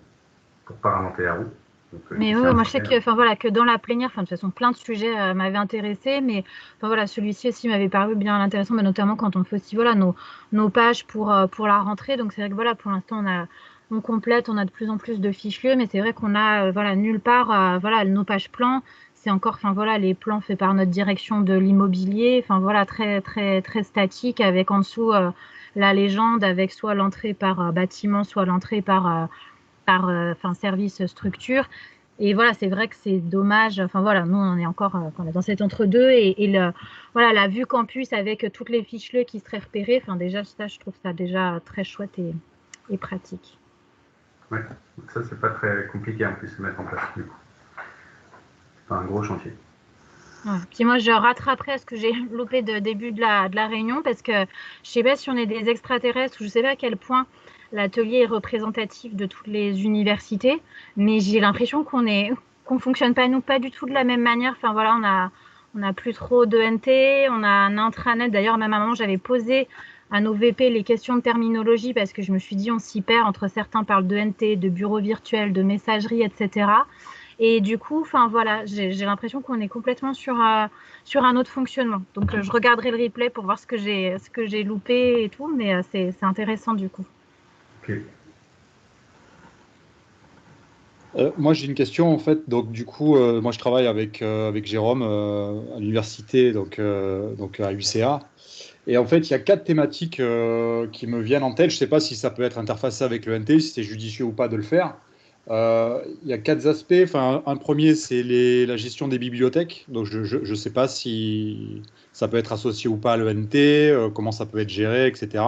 paramenter la roue. Donc, mais oui, moi je sais que dans la plénière, de toute façon, plein de sujets m'avaient intéressé, mais celui-ci aussi m'avait paru bien intéressant, mais notamment quand on fait aussi nos pages pour la rentrée. Donc c'est vrai que pour l'instant on complète, on a de plus en plus de fiches-lieux, mais c'est vrai qu'on a nulle part nos pages plans. C'est encore les plans faits par notre direction de l'immobilier, très très très statique, avec en dessous la légende, avec soit l'entrée par bâtiment, soit l'entrée par service structure. Et c'est vrai que c'est dommage. Nous on est encore dans cet entre-deux, et la vue campus avec toutes les fiches-lieux qui seraient repérées. Déjà ça, je trouve ça déjà très chouette et pratique. Ouais, ça c'est pas très compliqué en plus de mettre en place du coup. C'est pas un gros chantier. Ouais. Puis moi, je rattraperai ce que j'ai loupé de début de la réunion parce que je ne sais pas si on est des extraterrestres ou je ne sais pas à quel point l'atelier est représentatif de toutes les universités, mais j'ai l'impression qu'on fonctionne pas du tout de la même manière. Enfin voilà, on a plus trop de NT, on a un intranet. D'ailleurs, même à un moment, j'avais posé à nos VP les questions de terminologie parce que je me suis dit on s'y perd entre certains parlent de NT, de bureau virtuel, de messagerie, etc. Et du coup, enfin voilà, j'ai l'impression qu'on est complètement sur un autre fonctionnement. Donc je regarderai le replay pour voir ce que j'ai loupé et tout, mais c'est intéressant du coup. Ok. Moi, j'ai une question en fait. Donc, du coup, moi, je travaille avec Jérôme à l'université, donc à UCA. Et en fait, il y a 4 thématiques qui me viennent en tête. Je ne sais pas si ça peut être interfacé avec le NT, si c'est judicieux ou pas de le faire. Il y a 4 aspects. Enfin, un premier, c'est la gestion des bibliothèques. Donc, je ne sais pas si ça peut être associé ou pas à l'ENT, comment ça peut être géré, etc.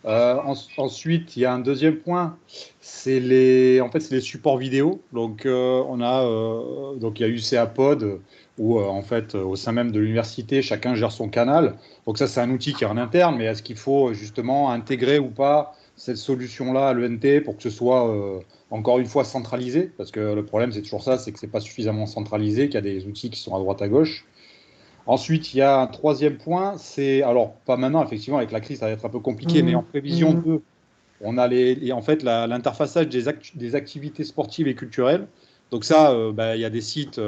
Ensuite, il y a un deuxième point, c'est les supports vidéo. Donc, donc il y a UCA Pod où en fait, au sein même de l'université, chacun gère son canal. Donc ça, c'est un outil qui est en interne, mais est-ce qu'il faut justement intégrer ou pas cette solution-là à l'ENT pour que ce soit encore une fois centralisé? Parce que le problème, c'est toujours ça, c'est que c'est pas suffisamment centralisé, qu'il y a des outils qui sont à droite à gauche. Ensuite, il y a un troisième point, c'est, alors pas maintenant, effectivement, avec la crise, ça va être un peu compliqué, mais en prévision 2, on a en fait l'interfaçage des activités sportives et culturelles. Donc ça, il y a des sites,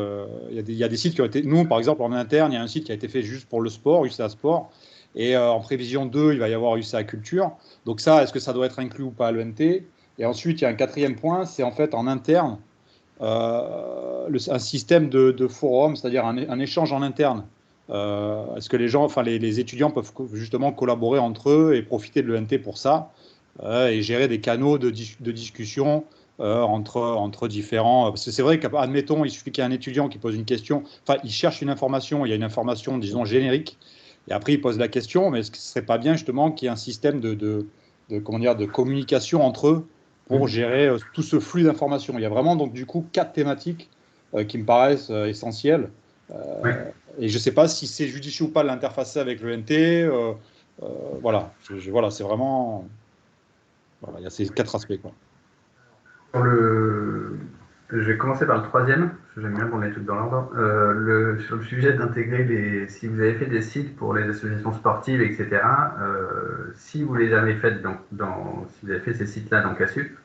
il y a des sites qui ont été, nous par exemple en interne, il y a un site qui a été fait juste pour le sport, UCA Sport, et en prévision 2, il va y avoir UCA Culture. Donc ça, est-ce que ça doit être inclus ou pas à l'ENT? Et ensuite, il y a un quatrième point, c'est en fait en interne, un système de forum, c'est-à-dire un échange en interne. Est-ce que les gens, enfin les étudiants peuvent justement collaborer entre eux et profiter de l'ENT pour ça et gérer des canaux de discussion entre différents. Parce que c'est vrai qu'admettons, il suffit qu'il y ait un étudiant qui pose une question, enfin il cherche une information, il y a une information disons générique, et après il pose la question, mais est-ce que ce serait pas bien justement qu'il y ait un système comment dire, de communication entre eux pour gérer tout ce flux d'informations? Il y a vraiment donc du coup 4 thématiques qui me paraissent essentielles. Et je ne sais pas si c'est judicieux ou pas de l'interfacer avec le NT. Voilà, voilà, c'est vraiment. Voilà, il y a ces 4 aspects. Quoi. Je vais commencer par le troisième, parce que j'aime bien qu'on les trucs dans l'ordre. Sur le sujet d'intégrer si vous avez fait des sites pour les associations sportives, etc., si vous les avez faites si vous avez fait ces sites-là dans CASUP,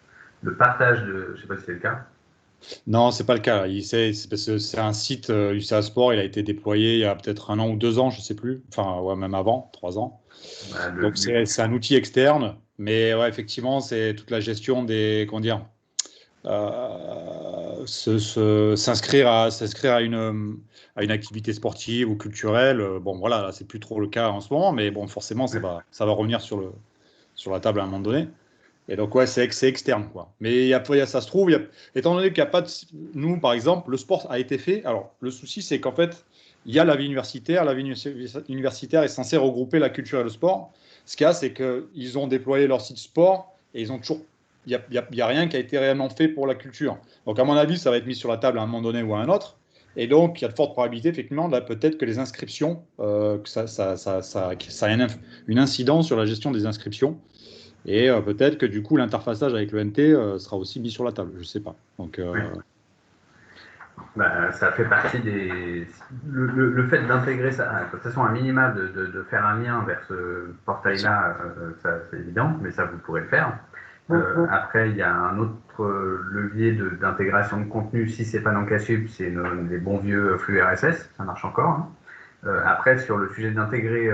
le partage je ne sais pas si c'est le cas. Non, c'est pas le cas. C'est un site UCA Sport, il a été déployé il y a peut-être 1 an ou 2 ans, je ne sais plus. Enfin, ouais, même avant, 3 ans. Donc c'est un outil externe, mais ouais, effectivement, c'est toute la gestion des, comment dire, s'inscrire à une activité sportive ou culturelle. Bon, voilà, là, c'est plus trop le cas en ce moment, mais bon, forcément, ça va revenir sur la table à un moment donné. Et donc, ouais, c'est externe, quoi. Mais ça se trouve, étant donné qu'il n'y a pas de. Nous, par exemple, le sport a été fait. Alors, le souci, c'est qu'en fait, il y a la vie universitaire. La vie universitaire est censée regrouper la culture et le sport. Ce qu'il y a, c'est qu'ils ont déployé leur site sport et ils ont toujours. Il n'y a rien qui a été réellement fait pour la culture. Donc, à mon avis, ça va être mis sur la table à un moment donné ou à un autre. Et donc, il y a de fortes probabilités, effectivement, là, peut-être que les inscriptions, que ça a une incidence sur la gestion des inscriptions. Et peut-être que du coup, l'interfaçage avec le NT sera aussi mis sur la table. Je ne sais pas. Donc, oui. Ça fait partie des. Le fait d'intégrer ça, de toute façon, un minima de faire un lien vers ce portail-là, c'est évident, mais ça, vous pourrez le faire. Après, il y a un autre levier d'intégration de contenu, si ce n'est pas dans CASUP, c'est les bons vieux flux RSS, ça marche encore. Hein. Après, sur le sujet d'intégrer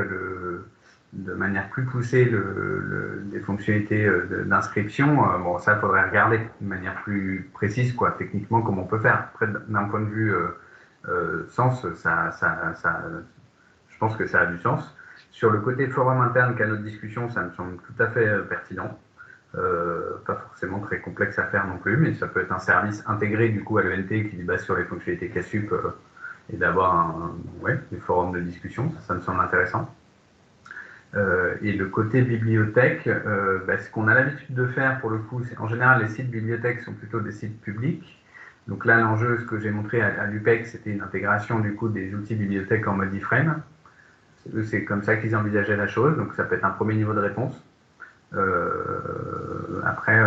de manière plus poussée les fonctionnalités d'inscription, bon, ça, il faudrait regarder de manière plus précise, quoi, techniquement, comment on peut faire. Après, d'un point de vue sens, je pense que ça a du sens. Sur le côté forum interne qu'a notre discussion, ça me semble tout à fait pertinent. Pas forcément très complexe à faire non plus, mais ça peut être un service intégré du coup à l'ENT qui se base sur les fonctionnalités CASUP et d'avoir des forums de discussion, ça me semble intéressant. Et le côté bibliothèque, ce qu'on a l'habitude de faire pour le coup, c'est en général les sites bibliothèques sont plutôt des sites publics. Donc là, l'enjeu, ce que j'ai montré à l'UPEC, c'était une intégration du coup des outils bibliothèque en mode iframe. C'est comme ça qu'ils envisageaient la chose, donc ça peut être un premier niveau de réponse. Après,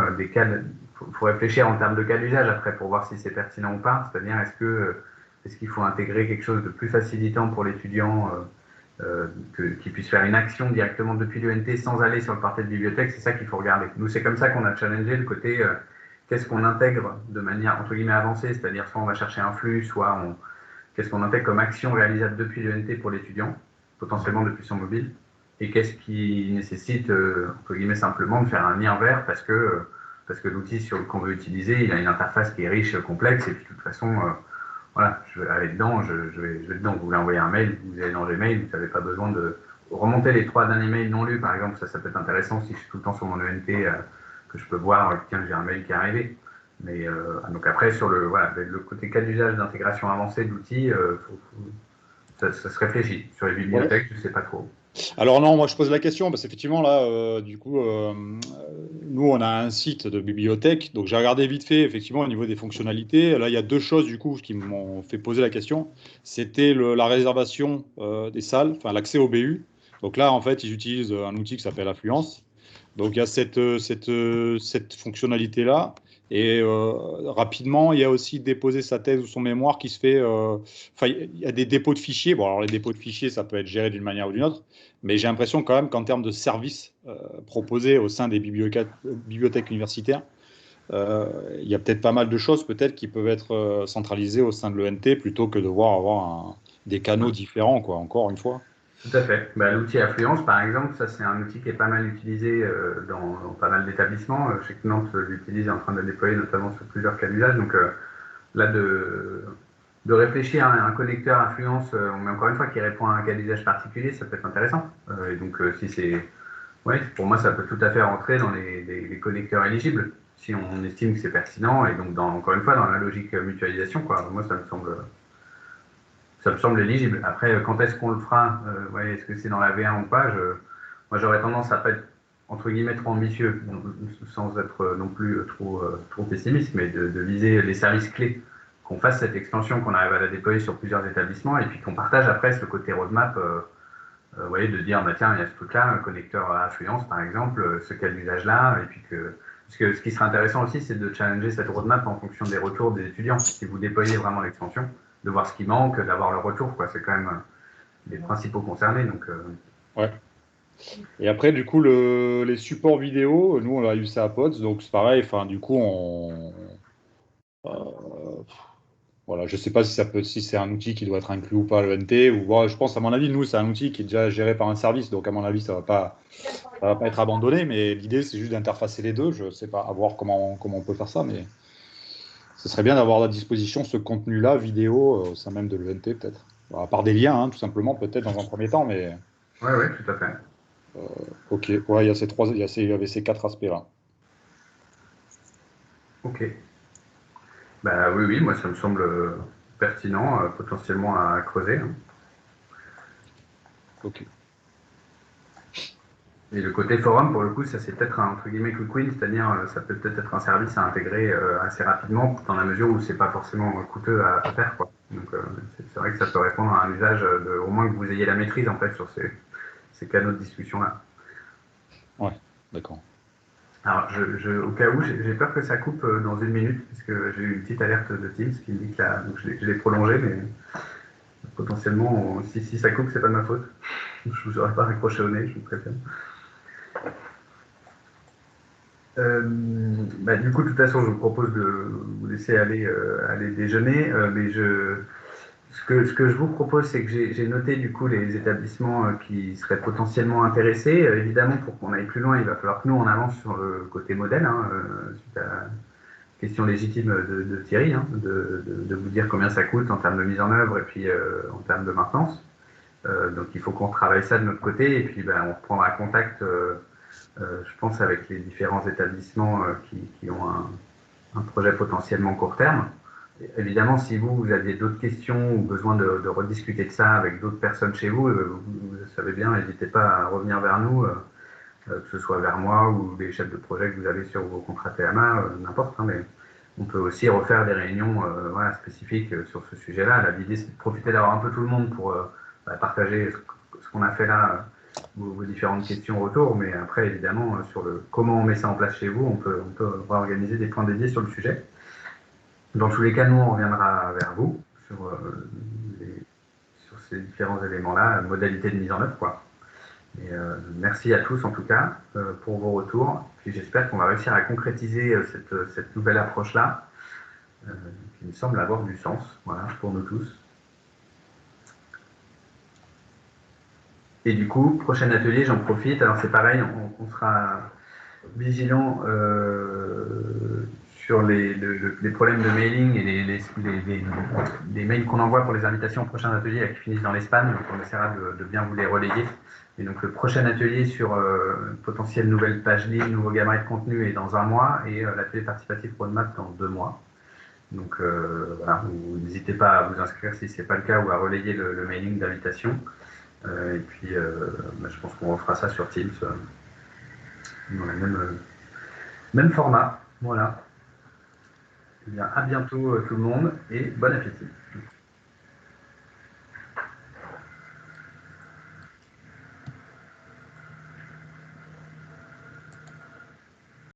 faut réfléchir en termes de cas d'usage après pour voir si c'est pertinent ou pas. C'est-à-dire, est-ce qu'il faut intégrer quelque chose de plus facilitant pour l'étudiant qui puisse faire une action directement depuis l'UNT sans aller sur le portail de bibliothèque? C'est ça qu'il faut regarder. Nous, c'est comme ça qu'on a challengé le côté qu'est-ce qu'on intègre de manière entre guillemets avancée, c'est-à-dire soit on va chercher un flux, soit qu'est-ce qu'on intègre comme action réalisable depuis l'UNT pour l'étudiant, potentiellement depuis son mobile, et qu'est-ce qui nécessite entre guillemets simplement de faire un lien vert parce que l'outil qu'on veut utiliser, il a une interface qui est riche, complexe, et puis de toute façon, voilà, je vais aller dedans, je vais dedans. Vous voulez envoyer un mail, vous allez dans Gmail, vous n'avez pas besoin de remonter les 3 derniers mails non lus, par exemple. Ça peut être intéressant si je suis tout le temps sur mon ENT, que je peux voir, tiens, j'ai un mail qui est arrivé. Mais donc après, sur le côté cas d'usage d'intégration avancée d'outils, ça se réfléchit. Sur les bibliothèques, je ne sais pas trop. Alors non, moi je pose la question parce qu'effectivement là, du coup, nous on a un site de bibliothèque, donc j'ai regardé vite fait effectivement au niveau des fonctionnalités. Là, il y a 2 choses du coup qui m'ont fait poser la question. C'était la réservation des salles, enfin l'accès au BU. Donc là, en fait, ils utilisent un outil qui s'appelle Affluence. Donc il y a cette fonctionnalité-là. Et rapidement, il y a aussi déposer sa thèse ou son mémoire qui se fait. Enfin, il y a des dépôts de fichiers. Bon, alors les dépôts de fichiers, ça peut être géré d'une manière ou d'une autre. Mais j'ai l'impression quand même qu'en termes de services proposés au sein des bibliothèques universitaires, il y a peut-être pas mal de choses peut-être qui peuvent être centralisées au sein de l'ENT plutôt que de devoir avoir des canaux différents, quoi, encore une fois. Tout à fait. L'outil Affluence, par exemple, ça c'est un outil qui est pas mal utilisé dans pas mal d'établissements. Je sais que Nantes l'utilise et est en train de le déployer notamment sur plusieurs cas d'usage. Donc là, de réfléchir à un connecteur Affluence, mais encore une fois, qui répond à un cas d'usage particulier, ça peut être intéressant. Et donc si c'est... Ouais, pour moi, ça peut tout à fait rentrer dans les connecteurs éligibles, si on estime que c'est pertinent. Et donc, encore une fois, dans la logique mutualisation, quoi. Moi, ça me semble éligible. Après, quand est-ce qu'on le fera, est-ce que c'est dans la V1 ou pas? Moi, j'aurais tendance à pas être, entre guillemets, trop ambitieux, sans être non plus trop pessimiste, mais de viser les services clés, qu'on fasse cette extension, qu'on arrive à la déployer sur plusieurs établissements, et puis qu'on partage après ce côté roadmap, de dire, tiens, il y a ce truc-là, un connecteur à Affluence, par exemple, ce cas d'usage-là, et puis parce que ce qui serait intéressant aussi, c'est de challenger cette roadmap en fonction des retours des étudiants. Si vous déployez vraiment l'extension, de voir ce qui manque, d'avoir le retour, quoi. C'est quand même les principaux concernés. Donc, Ouais. Et après, du coup, les supports vidéo, nous, on l'a eu ça à Pods, donc c'est pareil. Enfin, du coup, voilà, je ne sais pas si c'est un outil qui doit être inclus ou pas à l'ENT. Je pense, à mon avis, nous, c'est un outil qui est déjà géré par un service, donc à mon avis, ça va pas être abandonné. Mais l'idée, c'est juste d'interfacer les deux. Je ne sais pas, à voir comment on peut faire ça, mais ce serait bien d'avoir à disposition ce contenu-là, vidéo, au sein même de l'ENT, peut-être. À part des liens, tout simplement, peut-être dans un premier temps, mais. Oui, tout à fait. Ok, ouais, il y avait ces 4 aspects-là. Ok. Oui, moi ça me semble pertinent, potentiellement à creuser. Ok. Et le côté forum, pour le coup, ça c'est peut-être un entre guillemets quick win, c'est-à-dire ça peut peut-être être un service à intégrer assez rapidement, dans la mesure où c'est pas forcément coûteux à faire, quoi. Donc c'est vrai que ça peut répondre à un usage au moins que vous ayez la maîtrise en fait sur ces canaux de discussion là. Ouais, d'accord. Alors, au cas où, j'ai peur que ça coupe dans 1 minute, parce que j'ai eu une petite alerte de Teams qui me dit que donc je l'ai prolongé, mais potentiellement, si ça coupe, c'est pas de ma faute. Je ne vous aurais pas raccroché au nez, je vous préfère. Du coup, de toute façon, je vous propose de vous laisser aller déjeuner, mais ce que je vous propose, c'est que j'ai noté du coup les établissements qui seraient potentiellement intéressés. Évidemment, pour qu'on aille plus loin, il va falloir que nous on avance sur le côté modèle, suite à la question légitime de Thierry, de vous dire combien ça coûte en termes de mise en œuvre et puis en termes de maintenance. Donc il faut qu'on travaille ça de notre côté et puis on reprendra contact, je pense, avec les différents établissements qui ont un projet potentiellement court terme. Évidemment, si vous aviez d'autres questions ou besoin de rediscuter de ça avec d'autres personnes chez vous, vous savez bien, n'hésitez pas à revenir vers nous, que ce soit vers moi ou les chefs de projet que vous avez sur vos contrats TMA, n'importe. Mais on peut aussi refaire des réunions voilà, spécifiques sur ce sujet-là. L'idée, c'est de profiter d'avoir un peu tout le monde pour partager ce qu'on a fait là, vos différentes questions autour. Mais après, évidemment, sur le comment on met ça en place chez vous, on peut organiser des points dédiés sur le sujet. Dans tous les cas, nous, on reviendra vers vous sur ces différents éléments-là, modalité de mise en œuvre, quoi. Et, merci à tous, en tout cas, pour vos retours. Puis j'espère qu'on va réussir à concrétiser cette nouvelle approche-là, qui me semble avoir du sens, voilà, pour nous tous. Et du coup, prochain atelier, j'en profite. Alors c'est pareil, on sera vigilant sur les problèmes de mailing et les mails qu'on envoie pour les invitations au prochain atelier qui finissent dans les spams. Donc on essaiera de bien vous les relayer. Et donc le prochain atelier sur potentielle nouvelle page ligne, nouveau gabarit de contenu est dans 1 mois et l'atelier participatif roadmap dans 2 mois. Donc voilà, n'hésitez pas à vous inscrire si ce n'est pas le cas ou à relayer le mailing d'invitation. Et puis je pense qu'on refera ça sur Teams dans le même format. Voilà. Eh bien, à bientôt tout le monde et bon appétit.